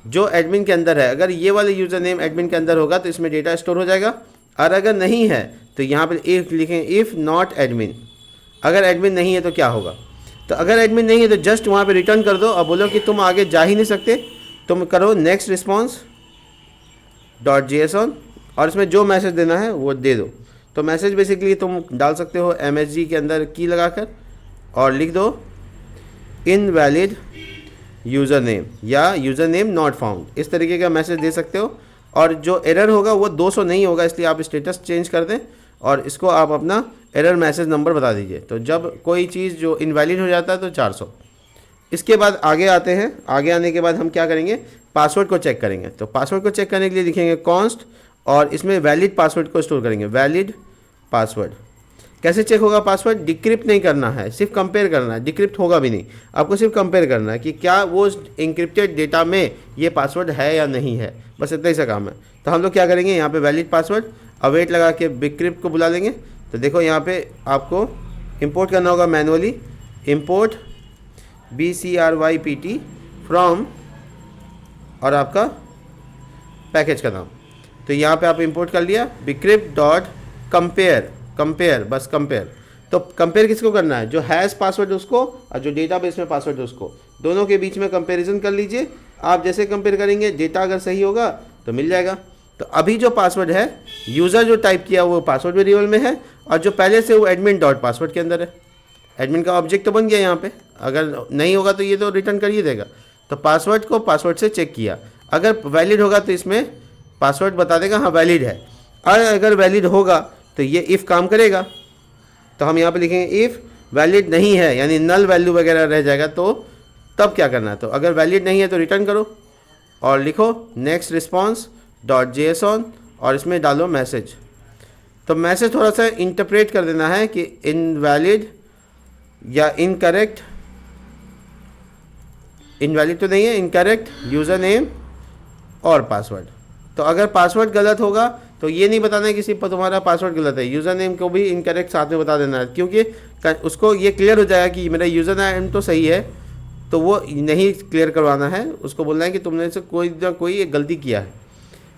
जो एडमिन के अंदर है। अगर ये वाले यूज़र नेम एडमिन के अंदर होगा तो इसमें डेटा स्टोर हो जाएगा, और अगर नहीं है तो यहाँ पर इफ़ लिखें, इफ़ नॉट एडमिन। अगर एडमिन नहीं है तो क्या होगा, तो अगर एडमिन नहीं है तो जस्ट वहाँ पे रिटर्न कर दो, और बोलो कि तुम आगे जा ही नहीं सकते, तुम करो नेक्स्ट रिस्पॉन्स डॉट JSON, और इसमें जो मैसेज देना है वो दे दो। तो मैसेज बेसिकली तुम डाल सकते हो MSG के अंदर की लगाकर, और लिख दो इनवैलिड यूज़र नेम या यूज़र नेम नॉट फाउंड, इस तरीके का मैसेज दे सकते हो। और जो एरर होगा वो 200 नहीं होगा, इसलिए आप स्टेटस चेंज कर दें, और इसको आप अपना एरर मैसेज नंबर बता दीजिए। तो जब कोई चीज़ जो इनवैलिड हो जाता है तो 400। इसके बाद आगे आते हैं। आगे आने के बाद हम क्या करेंगे, पासवर्ड को चेक करेंगे। तो पासवर्ड को चेक करने के लिए लिखेंगे कॉन्स्ट, और इसमें वैलिड पासवर्ड को स्टोर करेंगे, वैलिड पासवर्ड। कैसे चेक होगा पासवर्ड, डिक्रिप्ट नहीं करना है, सिर्फ कंपेयर करना है, डिक्रिप्ट होगा भी नहीं, आपको सिर्फ कंपेयर करना है कि क्या वो इंक्रिप्टेड डेटा में ये पासवर्ड है या नहीं है, बस इतना ही सा काम है। तो हम लोग क्या करेंगे, यहाँ पे वैलिड पासवर्ड अवेट लगा के डिक्रिप्ट को बुला लेंगे। तो देखो यहाँ पे आपको इंपोर्ट करना होगा मैनुअली, इंपोर्ट BCRYPT फ्रॉम, और आपका पैकेज का नाम। तो यहाँ पे आप इंपोर्ट कर लिया बिक्रिप्ट डॉट कंपेयर, बस कंपेयर। तो कंपेयर किसको करना है, जो हैज़ पासवर्ड उसको, और जो डेटाबेस में पासवर्ड उसको, दोनों के बीच में कंपैरिजन कर लीजिए। आप जैसे कंपेयर करेंगे, डेटा अगर सही होगा तो मिल जाएगा। तो अभी जो पासवर्ड है, यूज़र जो टाइप किया वो पासवर्ड वेरिएबल में है, और जो पहले से वो एडमिन डॉट पासवर्ड के अंदर है। एडमिन का ऑब्जेक्ट तो बन गया यहाँ पे, अगर नहीं होगा तो ये तो रिटर्न कर ही देगा। तो पासवर्ड को पासवर्ड से चेक किया, अगर वैलिड होगा तो इसमें पासवर्ड बता देगा हाँ वैलिड है, और अगर वैलिड होगा तो ये इफ़ काम करेगा। तो हम यहाँ पे लिखेंगे इफ़ वैलिड नहीं है, यानी नल वैल्यू वगैरह रह जाएगा, तो तब क्या करना है, तो अगर वैलिड नहीं है तो रिटर्न करो, और लिखो नेक्स्ट रिस्पॉन्स डॉट JSON, और इसमें डालो मैसेज। तो मैसेज थोड़ा सा इंटरप्रेट कर देना है कि इनवैलिड या इनकरेक्ट, इनवैलिड तो नहीं है, इनकरेक्ट यूज़र नेम और पासवर्ड। तो अगर पासवर्ड गलत होगा तो ये नहीं बताना है कि सिर्फ तुम्हारा पासवर्ड गलत है, यूज़र नेम को भी इनकरेक्ट साथ में बता देना है, क्योंकि उसको ये क्लियर हो जाएगा कि मेरा यूज़र नेम तो सही है, तो वो नहीं क्लियर करवाना है, उसको बोलना है कि तुमने से कोई ना कोई एक गलती किया है।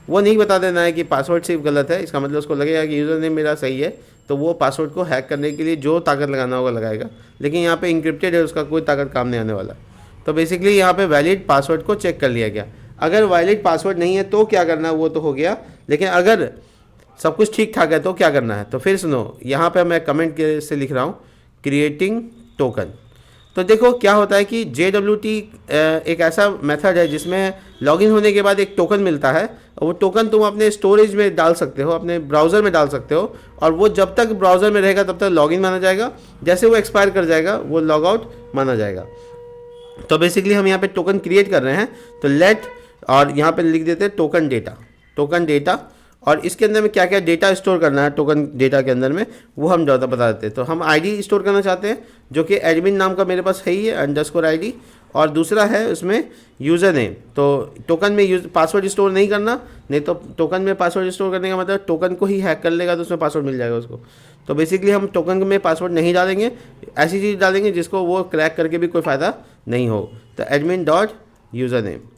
वो नहीं बता देना है कि पासवर्ड सिर्फ गलत है, इसका मतलब उसको लगेगा कि यूज़र नेम मेरा सही है, तो वो पासवर्ड को हैक करने के लिए जो ताकत लगाना होगा लगाएगा, लेकिन यहाँ पे इंक्रिप्टेड है, उसका कोई ताकत काम नहीं आने वाला। तो बेसिकली यहाँ पे वैलिड पासवर्ड को चेक कर लिया गया। अगर वैलिड पासवर्ड नहीं है तो क्या करना है वो तो हो गया, लेकिन अगर सब कुछ ठीक ठाक है तो क्या करना है। तो फिर सुनो, यहाँ पे मैं कमेंट से लिख रहा हूँ क्रिएटिंग टोकन। तो देखो क्या होता है कि JWT एक ऐसा मेथड है जिसमें लॉगिन होने के बाद एक टोकन मिलता है, और वो टोकन तुम अपने स्टोरेज में डाल सकते हो, अपने ब्राउज़र में डाल सकते हो, और वो जब तक ब्राउज़र में रहेगा तब तक लॉगिन माना जाएगा, जैसे वो एक्सपायर कर जाएगा वो लॉग आउट माना जाएगा। तो बेसिकली हम यहाँ पे टोकन क्रिएट कर रहे हैं, तो लेट, और यहाँ पे लिख देते हैं टोकन डेटा, और इसके अंदर में क्या क्या डेटा स्टोर करना है टोकन डेटा के अंदर में वो हम ज़्यादा बता देते हैं। तो हम आईडी स्टोर करना चाहते हैं जो कि एडमिन नाम का मेरे पास है ही है, _ID, और दूसरा है उसमें यूज़र नेम। तो टोकन में पासवर्ड स्टोर नहीं करना, नहीं तो टोकन में पासवर्ड स्टोर करने का मतलब टोकन को ही हैक कर लेगा तो उसमें पासवर्ड मिल जाएगा उसको। तो बेसिकली हम टोकन में पासवर्ड नहीं डालेंगे, ऐसी चीज़ डालेंगे जिसको वो क्रैक करके भी कोई फ़ायदा नहीं हो। तो admin.username।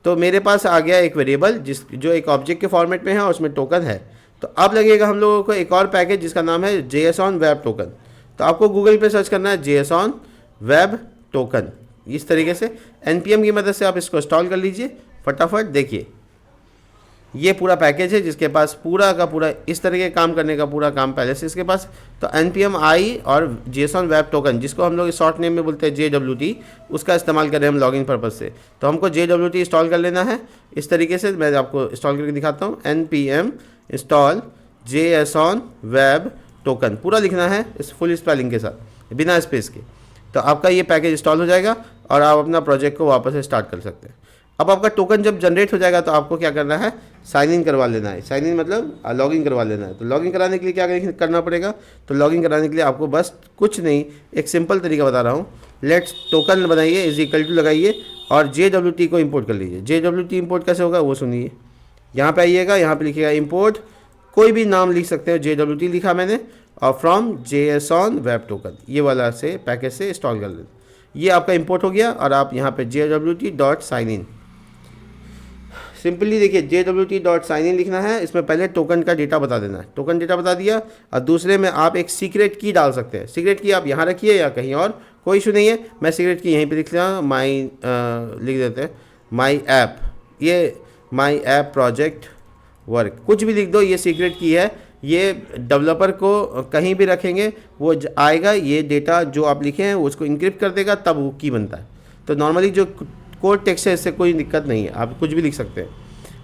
तो मेरे पास आ गया एक वेरिएबल जो एक ऑब्जेक्ट के फॉर्मेट में है और उसमें टोकन है। तो अब लगेगा हम लोगों को एक और पैकेज जिसका नाम है JSON वेब टोकन। तो आपको गूगल पे सर्च करना है JSON वेब टोकन, इस तरीके से npm की मदद से आप इसको इंस्टॉल कर लीजिए फटाफट। देखिए ये पूरा पैकेज है जिसके पास पूरा का पूरा इस तरह के काम करने का पूरा काम पहले से इसके पास। तो npm i और JSON वेब टोकन, जिसको हम लोग शॉर्ट नेम में बोलते हैं JWT, उसका इस्तेमाल करें हम लॉगिन पर्पज़ से। तो हमको JWT इंस्टॉल कर लेना है इस तरीके से। मैं आपको इंस्टॉल करके दिखाता हूँ। npm install JSON web token पूरा लिखना है इस फुल स्पेलिंग के साथ बिना स्पेस के। तो आपका ये पैकेज इंस्टॉल हो जाएगा और आप अपना प्रोजेक्ट को वापस से स्टार्ट कर सकते हैं। अब आपका टोकन जब जनरेट हो जाएगा तो आपको क्या करना है, साइन इन करवा लेना है। साइन इन मतलब लॉगिन करवा लेना है। तो लॉगिन कराने के लिए क्या करना पड़ेगा, तो लॉगिन कराने के लिए आपको बस कुछ नहीं, एक सिंपल तरीका बता रहा हूँ। लेट्स टोकन बनाइए = लगाइए और JWT को इंपोर्ट कर लीजिए। JWT इंपोर्ट कैसे होगा वो सुनिए। यहाँ पे आइएगा, यहाँ पे लिखिएगा इंपोर्ट, कोई भी नाम लिख सकते हो, JWT लिखा मैंने, और फ्रॉम JSON वेब टोकन, ये वाला से पैकेज से इंस्टॉल कर लें। ये आपका इंपोर्ट हो गया और आप यहाँ पे JWT.signin सिंपली देखिए JWT.signin लिखना है। इसमें पहले टोकन का डेटा बता देना है, टोकन डेटा बता दिया, और दूसरे में आप एक सीक्रेट की डाल सकते हैं। सीक्रेट की आप यहाँ रखिए या कहीं और, कोई इशू नहीं है। मैं सीक्रेट की यहीं पे लिख लिया, लिख देते हैं माई ऐप, ये माई ऐप प्रोजेक्ट वर्क, कुछ भी लिख दो, ये सीक्रेट की है। ये डेवलपर को कहीं भी रखेंगे वो आएगा, ये डेटा जो आप लिखे हैं उसको इंक्रिप्ट कर देगा, तब वो की बनता है। तो नॉर्मली जो कोड टेक्स्ट है इससे कोई दिक्कत नहीं है, आप कुछ भी लिख सकते हैं।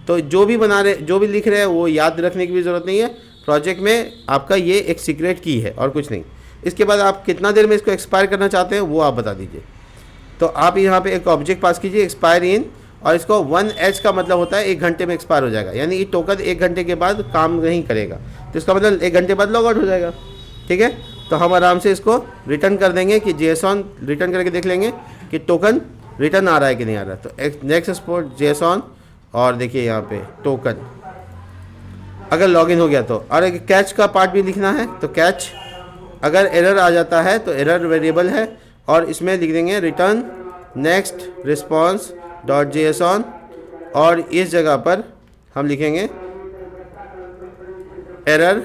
तो जो भी लिख रहे हैं वो याद रखने की भी ज़रूरत नहीं है। प्रोजेक्ट में आपका ये एक सीक्रेट की है और कुछ नहीं। इसके बाद आप कितना देर में इसको एक्सपायर करना चाहते हैं वो आप बता दीजिए। तो आप यहाँ पे एक ऑब्जेक्ट पास कीजिए एक्सपायर इन, और इसको 1H का मतलब होता है 1 घंटे में एक्सपायर हो जाएगा, यानी ये टोकन 1 घंटे के बाद काम नहीं करेगा। तो इसका मतलब 1 घंटे बाद लॉग आउट हो जाएगा। ठीक है, तो हम आराम से इसको रिटर्न कर देंगे कि JSON रिटर्न करके देख लेंगे कि टोकन रिटर्न आ रहा है कि नहीं आ रहा है। तो नेक्स्ट एक्सपोर्ट JSON, और देखिए यहाँ पे टोकन अगर लॉगिन हो गया तो, और एक कैच का पार्ट भी लिखना है। तो कैच अगर एरर आ जाता है तो एरर वेरिएबल है, और इसमें लिख देंगे रिटर्न नेक्स्ट रिस्पॉन्स .json, और इस जगह पर हम लिखेंगे एरर,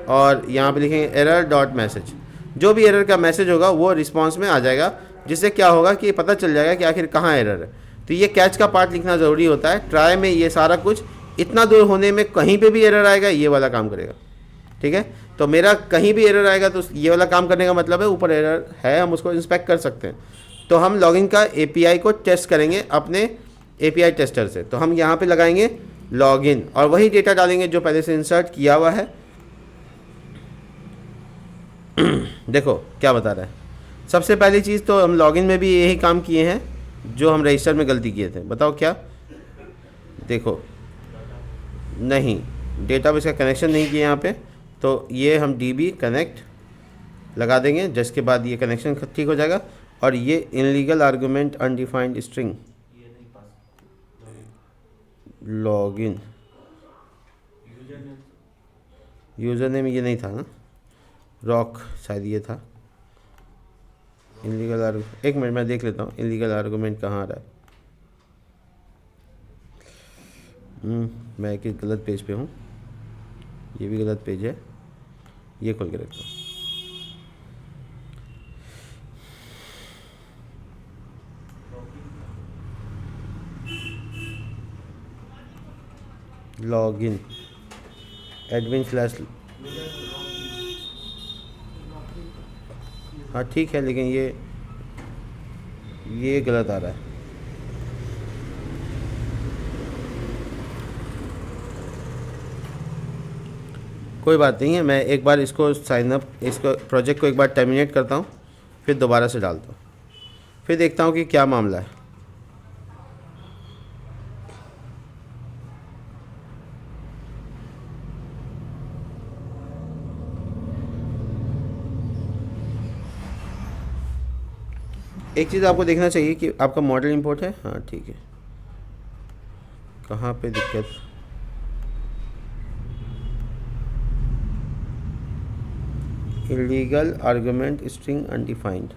और यहाँ पे लिखेंगे error.message। जो भी एरर का मैसेज होगा वो रिस्पॉन्स में आ जाएगा, जिससे क्या होगा कि पता चल जाएगा कि आखिर कहाँ एरर है। तो ये कैच का पार्ट लिखना ज़रूरी होता है। ट्राई में ये सारा कुछ इतना दूर होने में कहीं पे भी एरर आएगा ये वाला काम करेगा। ठीक है, तो मेरा कहीं भी एरर आएगा तो ये वाला काम करने का मतलब है ऊपर एरर है, हम उसको इंस्पेक्ट कर सकते हैं। तो हम लॉगिन का API को टेस्ट करेंगे अपने API टेस्टर से। तो हम यहाँ पे लगाएंगे लॉगिन और वही डेटा डालेंगे जो पहले से इंसर्ट किया हुआ है। देखो क्या बता रहा है। सबसे पहली चीज़ तो हम लॉगिन में भी यही काम किए हैं जो हम रजिस्टर में गलती किए थे। बताओ क्या, देखो नहीं, डेटाबेस का कनेक्शन नहीं किया यहाँ पे, तो ये हम DB कनेक्ट लगा देंगे, जिसके बाद ये कनेक्शन ठीक हो जाएगा। और ये illegal argument undefined string login user name ये नहीं था ना, रॉक शायद ये था। इनलीगल एक मिनट मैं देख लेता हूँ इनलीगल आर्गुमेंट कहाँ आ रहा है। मैं एक गलत पेज पे हूँ, ये भी गलत पेज है। ये खोल के रखता हूँ। लॉगिन एडमिन स्लैश, हाँ ठीक है, लेकिन ये गलत आ रहा है। कोई बात नहीं है, मैं एक बार इसको साइन अप, इसको प्रोजेक्ट को एक बार टर्मिनेट करता हूँ, फिर दोबारा से डालता हूँ, फिर देखता हूँ कि क्या मामला है। एक चीज़ आपको देखना चाहिए कि आपका मॉडल इंपोर्ट है, हाँ ठीक है। कहाँ पे दिक्कत, illegal argument string undefined,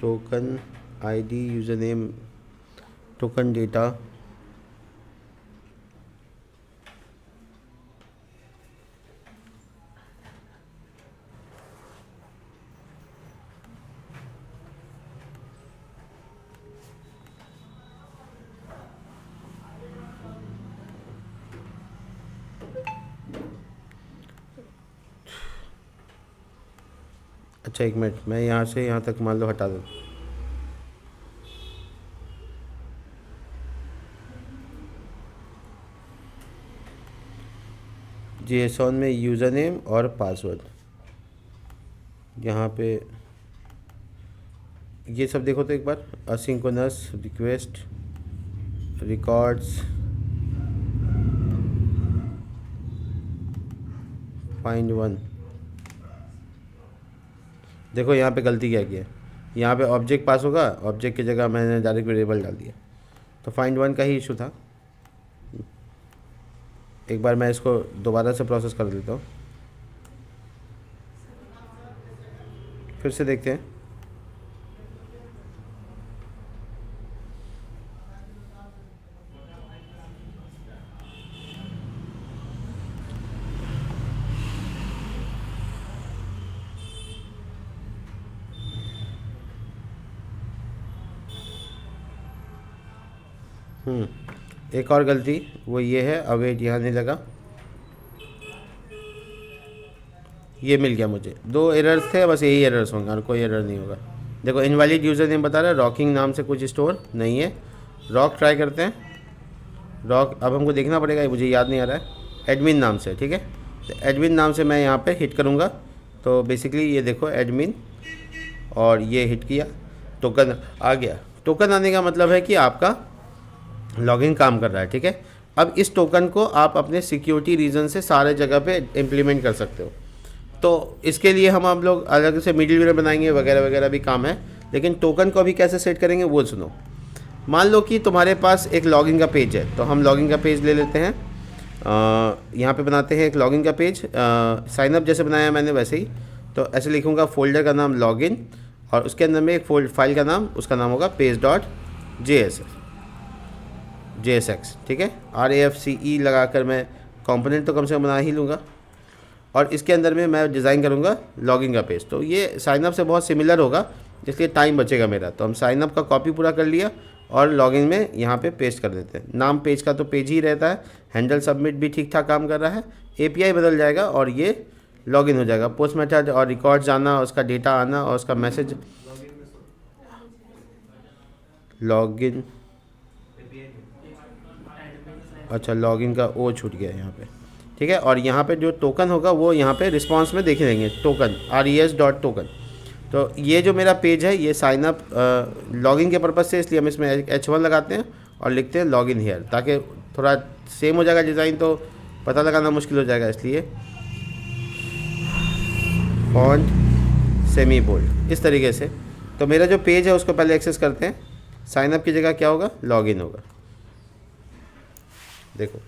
token ID user name token data, अच्छा एक मिनट, मैं यहाँ से यहाँ तक मान लो हटा दूँ। JSON में यूज़र नेम और पासवर्ड, यहाँ पे ये सब देखो तो एक बार, asynchronous request records find one, देखो यहाँ पे गलती क्या की है, यहाँ पे ऑब्जेक्ट पास होगा, ऑब्जेक्ट की जगह मैंने डायरेक्ट वेरिएबल डाल दिया, तो फाइंड वन का ही इशू था। एक बार मैं इसको दोबारा से प्रोसेस कर देता हूँ, फिर से देखते हैं। एक और गलती वो ये है, अवेट यहाँ नहीं लगा, ये मिल गया मुझे। 2 एरर्स थे, बस यही एरर्स होंगे और कोई एरर नहीं होगा। देखो इनवैलिड यूज़र नेम बता रहा है, रॉकिंग नाम से कुछ स्टोर नहीं है। रॉक ट्राई करते हैं, रॉक अब हमको देखना पड़ेगा, मुझे याद नहीं आ रहा है, एडमिन नाम से, ठीक है। तो एडमिन नाम से मैं यहाँ पे हिट करूँगा, तो बेसिकली ये देखो एडमिन, और ये हिट किया, टोकन आ गया। टोकन आने का मतलब है कि आपका लॉगिन काम कर रहा है, ठीक है। अब इस टोकन को आप अपने सिक्योरिटी रीज़न से सारे जगह पे इम्प्लीमेंट कर सकते हो। तो इसके लिए हम लोग अलग से मिडिलवेयर बनाएंगे, वगैरह वगैरह भी काम है, लेकिन टोकन को अभी कैसे सेट करेंगे वो सुनो। मान लो कि तुम्हारे पास एक लॉगिन का पेज है, तो हम लॉगिन का पेज ले लेते हैं, यहाँ पे बनाते हैं एक लॉगिन का पेज, साइनअप जैसे बनाया है मैंने वैसे ही। तो ऐसे लिखूँगा, फोल्डर का नाम लॉगिन, और उसके अंदर में एक फाइल का नाम, उसका नाम होगा page.jsx, ठीक है। RAFCE लगा कर मैं कंपोनेंट तो कम से कम बना ही लूँगा, और इसके अंदर में मैं डिज़ाइन करूँगा लॉगिन का पेज। तो ये साइनअप से बहुत सिमिलर होगा, इसलिए टाइम बचेगा मेरा। तो हम साइनअप का कॉपी पूरा कर लिया और लॉगिन में यहाँ पे पेस्ट कर देते हैं। नाम पेज का तो पेज ही रहता है, हैंडल सबमिट भी ठीक ठाक काम कर रहा है, API बदल जाएगा और ये लॉगिन हो जाएगा। पोस्ट मेथड और रिकॉर्ड जाना, उसका डेटा आना और उसका मैसेज, लॉगिन, अच्छा लॉगिन का ओ छूट गया यहाँ पे, ठीक है। और यहाँ पे जो टोकन होगा वो यहाँ पे रिस्पांस में देख लेंगे, टोकन res.token। तो ये जो मेरा पेज है ये साइनअप लॉगिन के पर्पज़ से, इसलिए हम इसमें H1 लगाते हैं और लिखते हैं लॉगिन हियर, ताकि थोड़ा सेम हो जाएगा डिज़ाइन, तो पता लगाना मुश्किल हो जाएगा, इसलिए फॉन्ट सेमी बोल्ड इस तरीके से। तो मेरा जो पेज है उसको पहले एक्सेस करते हैं, साइनअप की जगह क्या होगा, लॉगिन होगा। देखो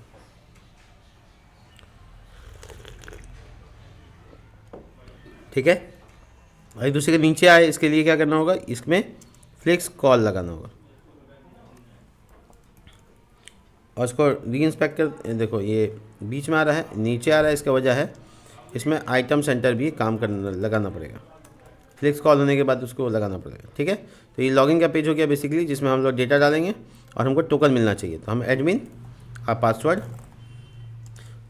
ठीक है, एक दूसरे के नीचे आए, इसके लिए क्या करना होगा, इसमें फ्लिक्स कॉल लगाना होगा और उसको री इंस्पेक्ट कर। देखो ये बीच में आ रहा है, नीचे आ रहा है, इसका वजह है इसमें आइटम सेंटर भी काम करना लगाना पड़ेगा। फ्लिक्स कॉल होने के बाद उसको लगाना पड़ेगा, ठीक है। तो ये लॉगिन का पेज हो गया बेसिकली, जिसमें हम लोग डेटा डालेंगे और हमको टोकन मिलना चाहिए। तो हम एडमिन पासवर्ड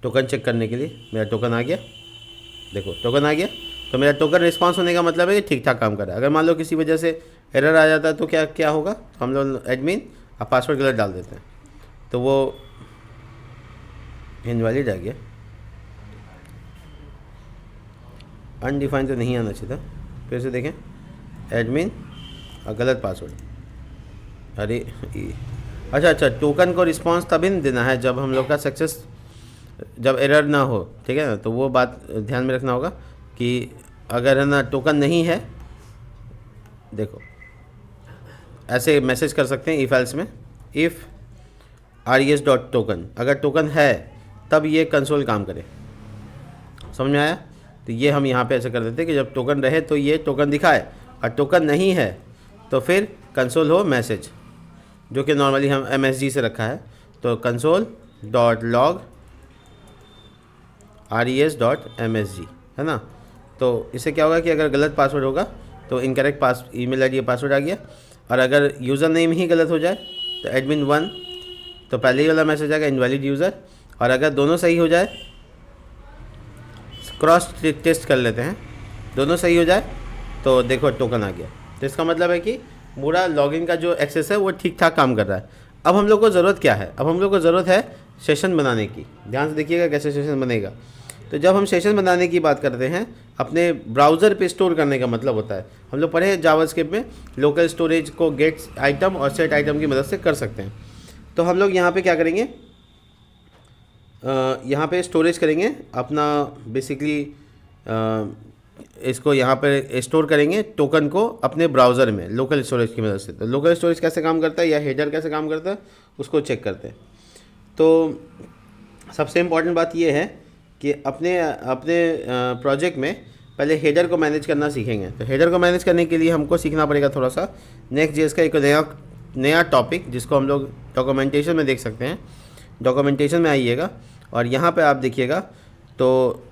टोकन चेक करने के लिए, मेरा टोकन आ गया, देखो टोकन आ गया। तो मेरा टोकन रिस्पांस होने का मतलब है कि ठीक ठाक काम कर रहा है। अगर मान लो किसी वजह से एरर आ जाता है तो क्या क्या होगा, तो हम लोग एडमिन पासवर्ड गलत डाल देते हैं तो वो इनवैलिड आ गया, अनडिफाइंड तो नहीं आना चाहिए था। फिर से देखें, एडमिन गलत पासवर्ड, अरे अच्छा, टोकन को रिस्पांस तभी देना है जब हम लोग का सक्सेस, जब एरर ना हो, ठीक है ना। तो वो बात ध्यान में रखना होगा कि अगर है ना टोकन नहीं है, देखो ऐसे मैसेज कर सकते हैं इफ एल्स में, इफ़ res.token, अगर टोकन है तब ये कंसोल काम करे, समझ में आया। तो ये हम यहाँ पे ऐसे कर देते हैं कि जब टोकन रहे तो ये टोकन दिखाए, और टोकन नहीं है तो फिर कंसोल हो मैसेज, जो कि नॉर्मली हम MSG से रखा है। तो console.log res.msg है ना। तो इससे क्या होगा कि अगर गलत पासवर्ड होगा तो इनकरेक्ट ईमेल आईडी पासवर्ड आ गया, और अगर यूज़र नेम ही गलत हो जाए तो एडमिन 1, तो पहले ही वाला मैसेज आएगा इनवैलिड यूज़र। और अगर दोनों सही हो जाए, क्रॉस टेस्ट कर लेते हैं, दोनों सही हो जाए तो देखो टोकन आ गया। तो इसका मतलब है कि पूरा लॉगिन का जो एक्सेस है वो ठीक ठाक काम कर रहा है। अब हम लोग को ज़रूरत क्या है, अब हम लोग को ज़रूरत है सेशन बनाने की। ध्यान से देखिएगा कैसे सेशन बनेगा। तो जब हम सेशन बनाने की बात करते हैं, अपने ब्राउज़र पे स्टोर करने का मतलब होता है, हम लोग पढ़े जावास्क्रिप्ट में लोकल स्टोरेज को गेट आइटम और सेट आइटम की मदद से कर सकते हैं। तो हम लोग यहाँ पे क्या करेंगे, यहाँ पे स्टोरेज करेंगे अपना बेसिकली, इसको यहाँ पे स्टोर करेंगे टोकन को अपने ब्राउज़र में लोकल स्टोरेज की मदद से। तो लोकल स्टोरेज कैसे काम करता है या हेडर कैसे काम करता है उसको चेक करते हैं। तो सबसे इम्पॉर्टेंट बात ये है कि अपने अपने प्रोजेक्ट में पहले हेडर को मैनेज करना सीखेंगे। तो हेडर को मैनेज करने के लिए हमको सीखना पड़ेगा थोड़ा सा Next.js का एक नया टॉपिक, जिसको हम लोग डॉक्यूमेंटेशन में देख सकते हैं। डॉक्यूमेंटेशन में आइएगा और यहाँ पे आप देखिएगा तो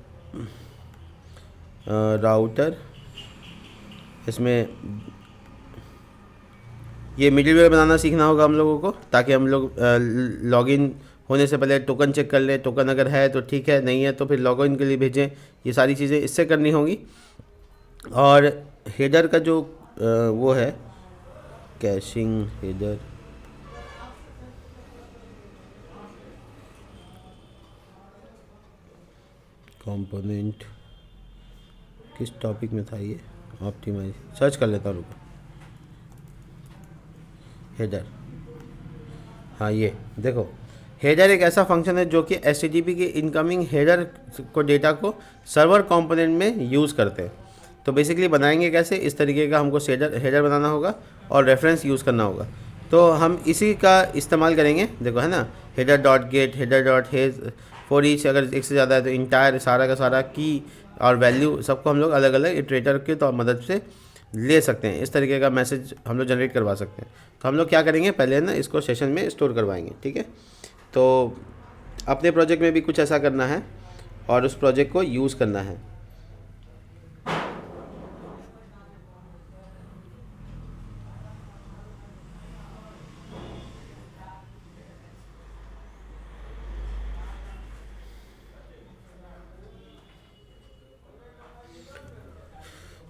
राउटर, इसमें ये मिडिलवेयर बनाना सीखना होगा हम लोगों को, ताकि हम लोग लॉगिन होने से पहले टोकन चेक कर ले। टोकन अगर है तो ठीक है, नहीं है तो फिर लॉगिन के लिए भेजें। ये सारी चीज़ें इससे करनी होंगी। और हेडर का जो वो है कैशिंग हेडर, कंपोनेंट किस टॉपिक में था ये, ऑप्टिमाइज सर्च कर लेता हूँ, हेडर, हाँ ये देखो, हेडर एक ऐसा फंक्शन है जो कि HTTP के इनकमिंग हेडर को डेटा को सर्वर कंपोनेंट में यूज़ करते हैं। तो बेसिकली बनाएंगे कैसे, इस तरीके का हमको हेडर बनाना होगा और रेफरेंस यूज़ करना होगा। तो हम इसी का इस्तेमाल करेंगे, देखो है ना, header.get, header.hes फॉर ईच, अगर एक से ज़्यादा है तो इंटायर सारा का सारा की और वैल्यू सबको हम लोग अलग अलग इटरेटर के तो मदद से ले सकते हैं। इस तरीके का मैसेज हम लोग जनरेट करवा सकते हैं। तो हम लोग क्या करेंगे, पहले ना इसको सेशन में स्टोर करवाएंगे, ठीक है। तो अपने प्रोजेक्ट में भी कुछ ऐसा करना है और उस प्रोजेक्ट को यूज़ करना है।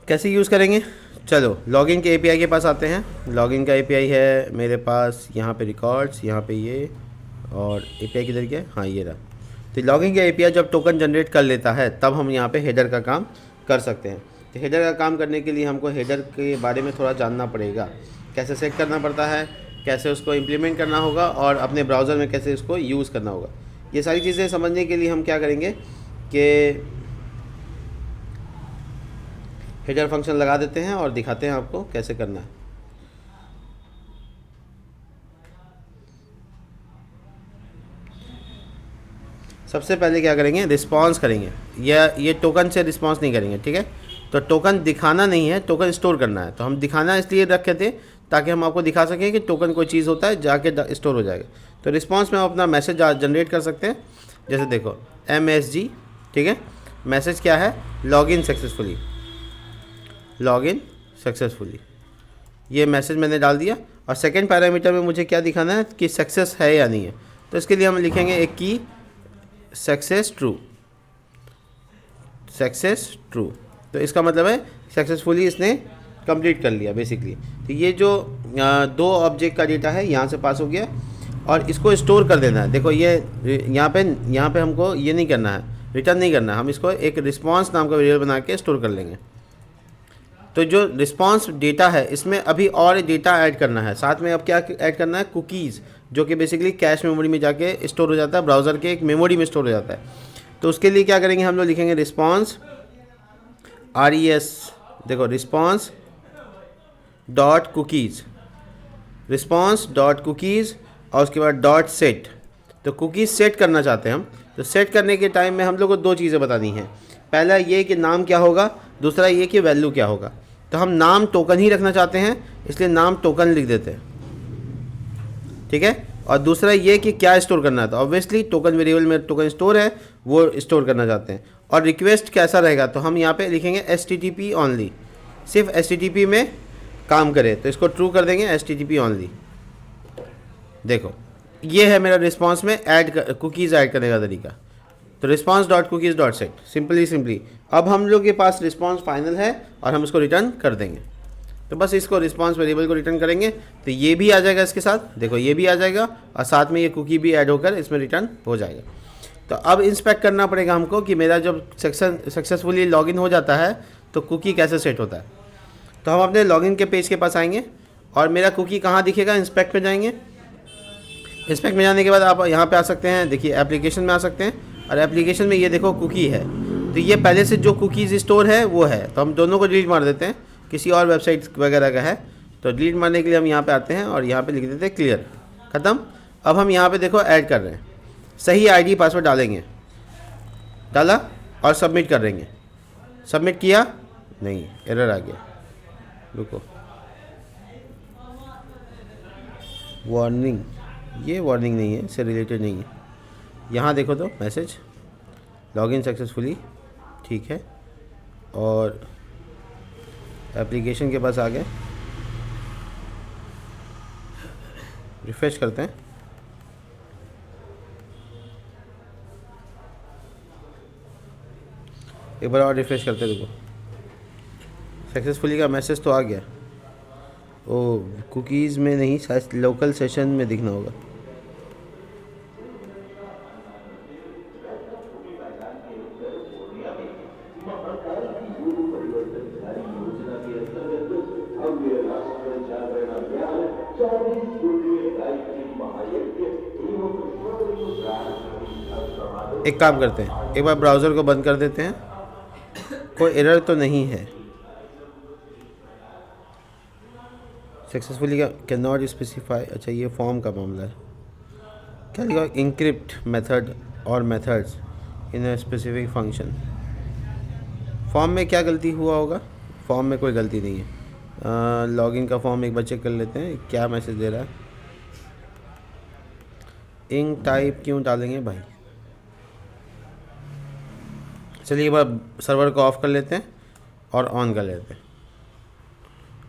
कैसे यूज़ करेंगे, चलो लॉगिन के API के पास आते हैं। लॉगिन का API है मेरे पास, यहाँ पे रिकॉर्ड्स, यहाँ पे ये, और API किधर गया, हाँ ये रहा। तो लॉगिन का API जब टोकन जनरेट कर लेता है तब हम यहाँ पे हेडर का काम कर सकते हैं। तो हेडर का काम करने के लिए हमको हेडर के बारे में थोड़ा जानना पड़ेगा, कैसे सेट करना पड़ता है, कैसे उसको इम्प्लीमेंट करना होगा और अपने ब्राउज़र में कैसे उसको यूज़ करना होगा। ये सारी चीज़ें समझने के लिए हम क्या करेंगे कि हेडर फंक्शन लगा देते हैं और दिखाते हैं आपको कैसे करना है। सबसे पहले क्या करेंगे, रिस्पॉन्स करेंगे। ये टोकन से रिस्पॉन्स नहीं करेंगे, ठीक है। तो टोकन दिखाना नहीं है, टोकन स्टोर करना है। तो हम दिखाना इसलिए रखे थे ताकि हम आपको दिखा सकें कि टोकन कोई चीज़ होता है जाके स्टोर हो जाएगा। तो रिस्पॉन्स में हम अपना मैसेज जनरेट कर सकते हैं। जैसे देखो MSG, ठीक है, मैसेज क्या है, लॉगिन सक्सेसफुली, लॉगिन सक्सेसफुली, ये मैसेज मैंने डाल दिया। और सेकंड पैरामीटर में मुझे क्या दिखाना है कि सक्सेस है या नहीं है। तो इसके लिए हम लिखेंगे एक की सक्सेस ट्रू, सक्सेस ट्रू। तो इसका मतलब है सक्सेसफुली इसने कंप्लीट कर लिया बेसिकली। तो ये जो दो ऑब्जेक्ट का डेटा है यहाँ से पास हो गया और इसको स्टोर कर देना है। देखो ये यहाँ पे हमको ये नहीं करना है, रिटर्न नहीं करना है, हम इसको एक रिस्पॉन्स नाम का वेरिएबल बना के स्टोर कर लेंगे। तो जो रिस्पॉन्स डेटा है इसमें अभी और डेटा ऐड करना है। साथ में अब क्या ऐड करना है, कुकीज़, जो कि बेसिकली कैश मेमोरी में जाके स्टोर हो जाता है, ब्राउज़र के एक मेमोरी में स्टोर हो जाता है। तो उसके लिए क्या करेंगे, हम लोग लिखेंगे रिस्पॉन्स RES, देखो response dot cookies, response dot cookies और उसके बाद डॉट सेट। तो कुकीज़ सेट करना चाहते हैं हम। तो सेट करने के टाइम में हम लोग को दो चीज़ें बतानी हैं। पहला ये कि नाम क्या होगा, दूसरा ये कि वैल्यू क्या होगा। तो हम नाम टोकन ही रखना चाहते हैं, इसलिए नाम टोकन लिख देते हैं, ठीक है। और दूसरा ये कि क्या स्टोर करना है, तो ऑब्वियसली टोकन वेरिएबल में टोकन स्टोर है वो स्टोर करना चाहते हैं। और रिक्वेस्ट कैसा रहेगा, तो हम यहाँ पे लिखेंगे HTTP ओनली, सिर्फ HTTP में काम करे। तो इसको ट्रू कर देंगे, HTTP ओनली। देखो ये है मेरा रिस्पॉन्स में कुकीज़ ऐड करने का तरीका। तो response dot cookies dot set, simply अब हम लोग के पास रिस्पॉन्स फाइनल है और हम उसको रिटर्न कर देंगे। तो बस इसको रिस्पॉन्स वेरिएबल को रिटर्न करेंगे तो ये भी आ जाएगा इसके साथ, देखो ये भी आ जाएगा और साथ में ये कुकी भी ऐड होकर इसमें रिटर्न हो जाएगा। तो अब इंस्पेक्ट करना पड़ेगा हमको कि मेरा जब सक्सेसफुली लॉगिन हो जाता है तो कुकी कैसे सेट होता है। तो हम अपने लॉगिन के पेज के पास आएंगे और मेरा कुकी कहाँ दिखेगा, इंस्पेक्ट में जाएंगे। इंस्पेक्ट में जाने के बाद आप यहाँ पे आ सकते हैं, देखिए एप्लीकेशन में आ सकते हैं और एप्लीकेशन में ये देखो कुकी है। तो ये पहले से जो कुकीज़ स्टोर है वो है, तो हम दोनों को डिलीट मार देते हैं। किसी और वेबसाइट वगैरह का है तो डिलीट मारने के लिए हम यहाँ पे आते हैं और यहाँ पे लिख देते हैं क्लियर, ख़त्म। अब हम यहाँ पे देखो ऐड कर रहे हैं, सही ID पासवर्ड डालेंगे, डाला और सबमिट कर देंगे। सबमिट किया, नहीं एरर आ गया, रुको, वार्निंग, ये वार्निंग नहीं है, इससे रिलेटेड नहीं है। यहाँ देखो तो मैसेज लॉगिन सक्सेसफुली, ठीक है, और एप्लीकेशन के पास आ गए, रिफ्रेश करते हैं। एक बार और रिफ्रेश करते हैं, देखो सक्सेसफुली का मैसेज तो आ गया। ओ कुकीज़ में नहीं, शायद लोकल सेशन में दिखना होगा। एक काम करते हैं, एक बार ब्राउज़र को बंद कर देते हैं, कोई एरर तो नहीं है। सक्सेसफुली का कैन नॉट स्पेसिफाई, अच्छा ये फॉर्म का मामला है। क्या लिखा, इंक्रिप्ट मेथड और methods in a specific function. Form में क्या गलती हुआ होगा, फॉर्म में कोई गलती नहीं है। लॉगिन का फॉर्म एक बार चेक कर लेते हैं क्या मैसेज दे रहा है। इंक टाइप क्यों डालेंगे भाई, चलिए एक बार सर्वर को ऑफ कर लेते हैं और ऑन कर लेते हैं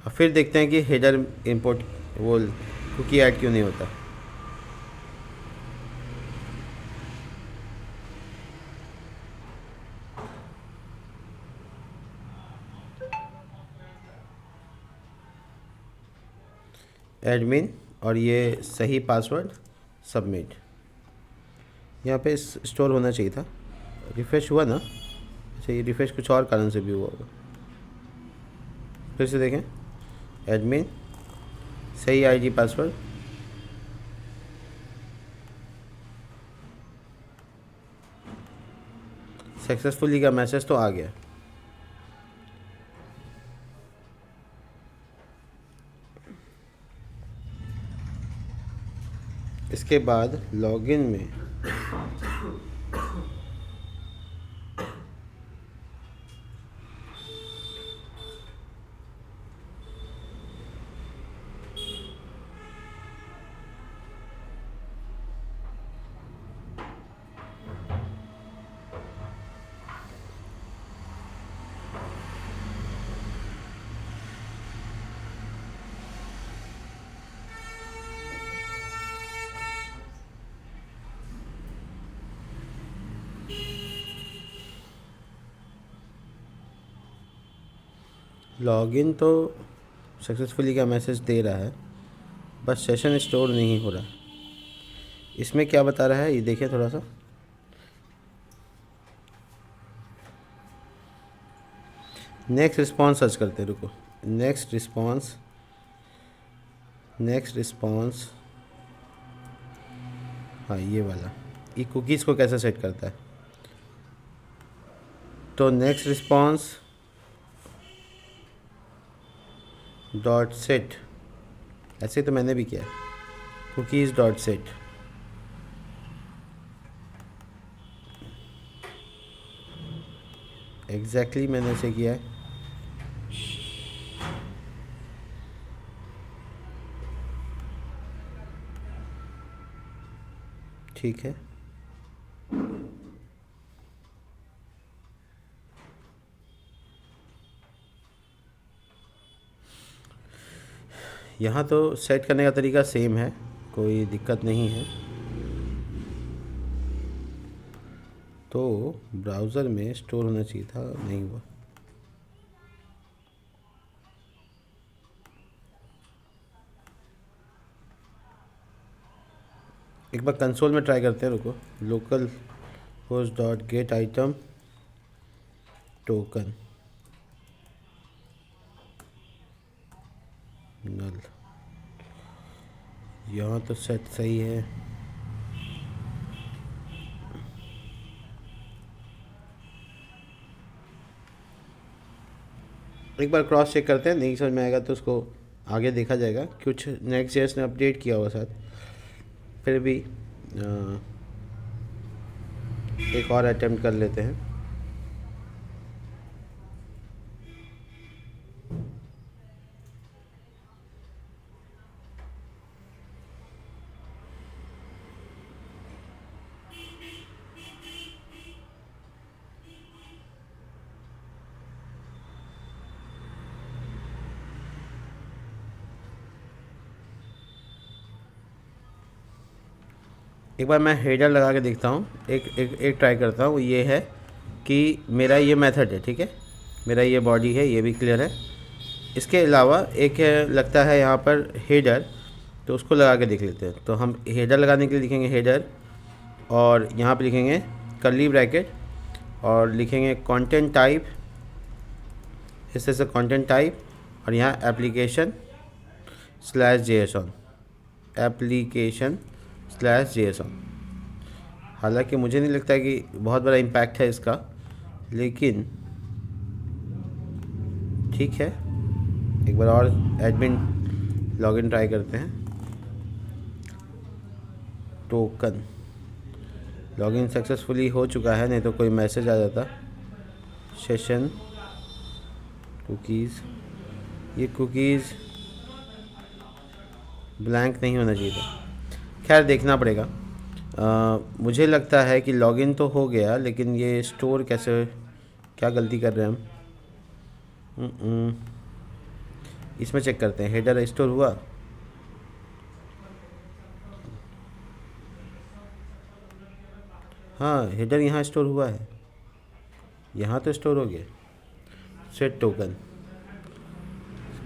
और फिर देखते हैं कि हेडर इंपोर्ट वो कुकी ऐड क्यों नहीं होता। एडमिन और ये सही पासवर्ड सबमिट, यहाँ पे स्टोर होना चाहिए था। रिफ़्रेश हुआ ना, अच्छा ये रिफ़्रेश कुछ और कारण से भी हुआ होगा। फिर से देखें, एडमिन सही ID पासवर्ड, सक्सेसफुली का मैसेज तो आ गया। इसके बाद लॉगिन में लॉगिन तो सक्सेसफुली का मैसेज दे रहा है, बस सेशन स्टोर नहीं हो रहा। इसमें क्या बता रहा है ये देखिए थोड़ा सा। नेक्स्ट रिस्पॉन्स सर्च करते हैं, रुको। नेक्स्ट रिस्पॉन्स, हाँ ये वाला, ये कुकीज़ को कैसे सेट करता है। तो नेक्स्ट रिस्पॉन्स डॉट सेट, ऐसे तो मैंने भी किया है, कुकीज़ डॉट सेट। एग्जैक्टली मैंने ऐसे किया है। ठीक है, यहाँ तो सेट करने का तरीका सेम है, कोई दिक्कत नहीं है। तो ब्राउज़र में स्टोर होना चाहिए था, नहीं हुआ। एक बार कंसोल में ट्राई करते हैं, रुको। Local host dot get item token null, यहाँ तो सेट सही है। एक बार क्रॉस चेक करते हैं, नहीं समझ में आएगा तो उसको आगे देखा जाएगा। कुछ नेक्स्ट जेएस ने अपडेट किया होगा शायद, फिर भी एक और अटेम्प्ट कर लेते हैं। एक बार मैं हेडर लगा के देखता हूँ, एक ट्राई करता हूँ। ये है कि मेरा ये मेथड है, ठीक है, मेरा ये बॉडी है, ये भी क्लियर है। इसके अलावा एक है, लगता है यहाँ पर हेडर, तो उसको लगा के देख लेते हैं। तो हम हेडर लगाने के लिए लिखेंगे हेडर, और यहाँ पे लिखेंगे कर्ली ब्रैकेट, और लिखेंगे कंटेंट टाइप, इस तरह से कंटेंट टाइप, और यहाँ एप्लीकेशन स्लैश जेएसऑन, एप्लीकेशन स्लैश जेएसऑन। हालांकि मुझे नहीं लगता कि बहुत बड़ा इम्पैक्ट है इसका, लेकिन ठीक है। एक बार और एडमिन लॉगिन ट्राई करते हैं। टोकन लॉगिन सक्सेसफुली हो चुका है, नहीं तो कोई मैसेज आ जाता। सेशन कुकीज़, ये कुकीज़ ब्लैंक नहीं होना चाहिए था, खैर देखना पड़ेगा। मुझे लगता है कि लॉगिन तो हो गया, लेकिन ये स्टोर कैसे, क्या गलती कर रहे हैं हम। इसमें चेक करते हैं, हेडर स्टोर हुआ। हाँ हेडर यहाँ स्टोर हुआ है, यहाँ तो स्टोर हो गया। सेट टोकन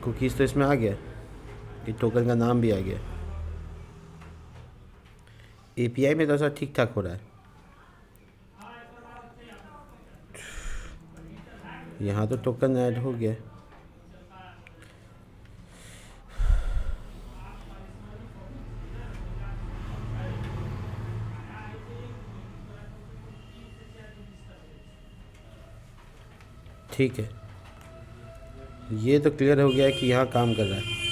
कुकीज़ तो इसमें आ गया, ये टोकन का नाम भी आ गया। एपीआई में तो सब ठीक ठाक हो रहा है। यहाँ तो टोकन ऐड हो गया। ठीक है, ये तो क्लियर हो गया कि यहाँ काम कर रहा है।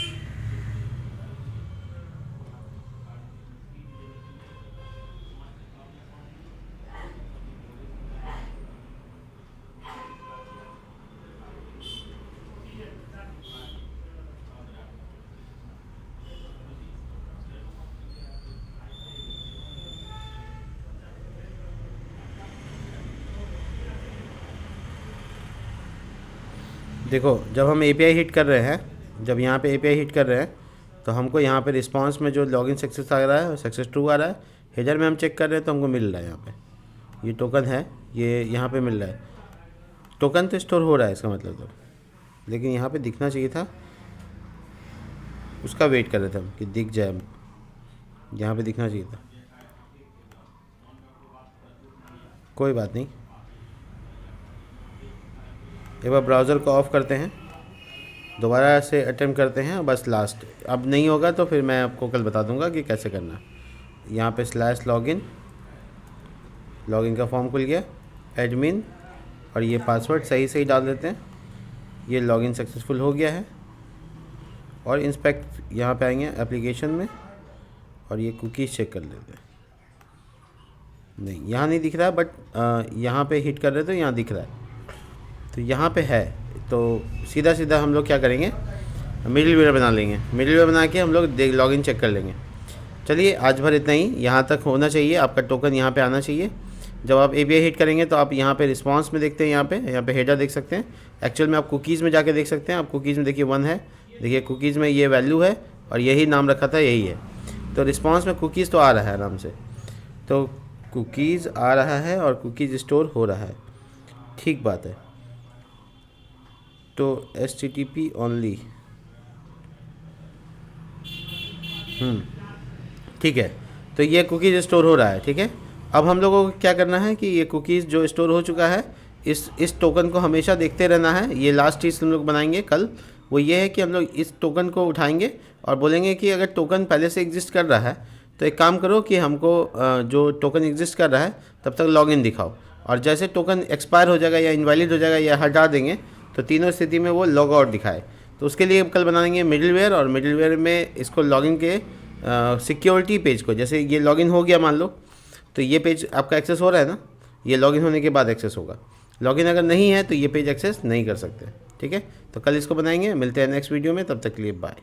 देखो जब हम एपीआई हिट कर रहे हैं, जब यहाँ पे एपीआई हिट कर रहे हैं, तो हमको यहाँ पे रिस्पांस में जो लॉगिन सक्सेस आ रहा है, सक्सेस ट्रू आ रहा है। हेडर में हम चेक कर रहे हैं तो हमको मिल रहा है यहाँ पे ये टोकन है, ये यहाँ पे मिल रहा है। टोकन तो स्टोर हो रहा है, इसका मतलब। तो लेकिन यहाँ पे दिखना चाहिए था, उसका वेट कर रहे थे हम कि दिख जाए हमको, यहाँ पे दिखना चाहिए था। कोई बात नहीं, एक बार ब्राउज़र को ऑफ़ करते हैं, दोबारा से अटेम्प्ट करते हैं, बस लास्ट। अब नहीं होगा तो फिर मैं आपको कल बता दूंगा कि कैसे करना। यहाँ पे /login, लॉगिन का फॉर्म खुल गया, एडमिन, और ये पासवर्ड सही सही डाल देते हैं। ये लॉगिन सक्सेसफुल हो गया है। और इंस्पेक्ट यहाँ पे आएंगे एप्लीकेशन में, और ये कुकीज़ चेक कर लेते हैं। नहीं, यहाँ नहीं दिख रहा है, बट यहाँ पे हिट कर रहे तो यहाँ दिख रहा है, तो यहाँ पे है। तो सीधा सीधा हम लोग क्या करेंगे, मिडिलवेयर बना लेंगे। मिडिलवेयर बना के हम लोग लॉगिन चेक कर लेंगे। चलिए आज भर इतना ही, यहाँ तक होना चाहिए। आपका टोकन यहाँ पे आना चाहिए। जब आप API हिट करेंगे तो आप यहाँ पे रिस्पांस में देखते हैं, यहाँ पे हेडर देख सकते हैं। एक्चुअल में आप कुकीज़ में जाके देख सकते हैं। आप कुकीज़ में देखिए 1 है, देखिए कुकीज़ में ये वैल्यू है और यही नाम रखा था, यही है। तो रिस्पांस में कुकीज़ तो आ रहा है आराम से, तो कुकीज़ आ रहा है और कुकीज़ स्टोर हो रहा है, ठीक बात है। तो HTTP ओनली, ठीक है। तो ये कुकीज़ स्टोर हो रहा है, ठीक है। अब हम लोगों को क्या करना है कि ये कुकीज़ जो स्टोर हो चुका है, इस टोकन को हमेशा देखते रहना है। ये लास्ट चीज़ हम लोग बनाएंगे कल, वो ये है कि हम लोग इस टोकन को उठाएंगे और बोलेंगे कि अगर टोकन पहले से एग्जिस्ट कर रहा है तो एक काम करो कि हमको जो टोकन एग्जिस्ट कर रहा है तब तक लॉगिन दिखाओ, और जैसे टोकन एक्सपायर हो जाएगा या इनवैलिड हो जाएगा या हटा देंगे तो तीनों स्थिति में वो लॉग आउट दिखाए। तो उसके लिए कल बनाएंगे मिडिलवेयर, और मिडिलवेयर में इसको लॉगिन के सिक्योरिटी पेज को, जैसे ये लॉगिन हो गया मान लो, तो ये पेज आपका एक्सेस हो रहा है ना, ये लॉगिन होने के बाद एक्सेस होगा। लॉगिन अगर नहीं है तो ये पेज एक्सेस नहीं कर सकते, ठीक है। तो कल इसको बनाएंगे, मिलते हैं नेक्स्ट वीडियो में, तब तक के लिए बाय।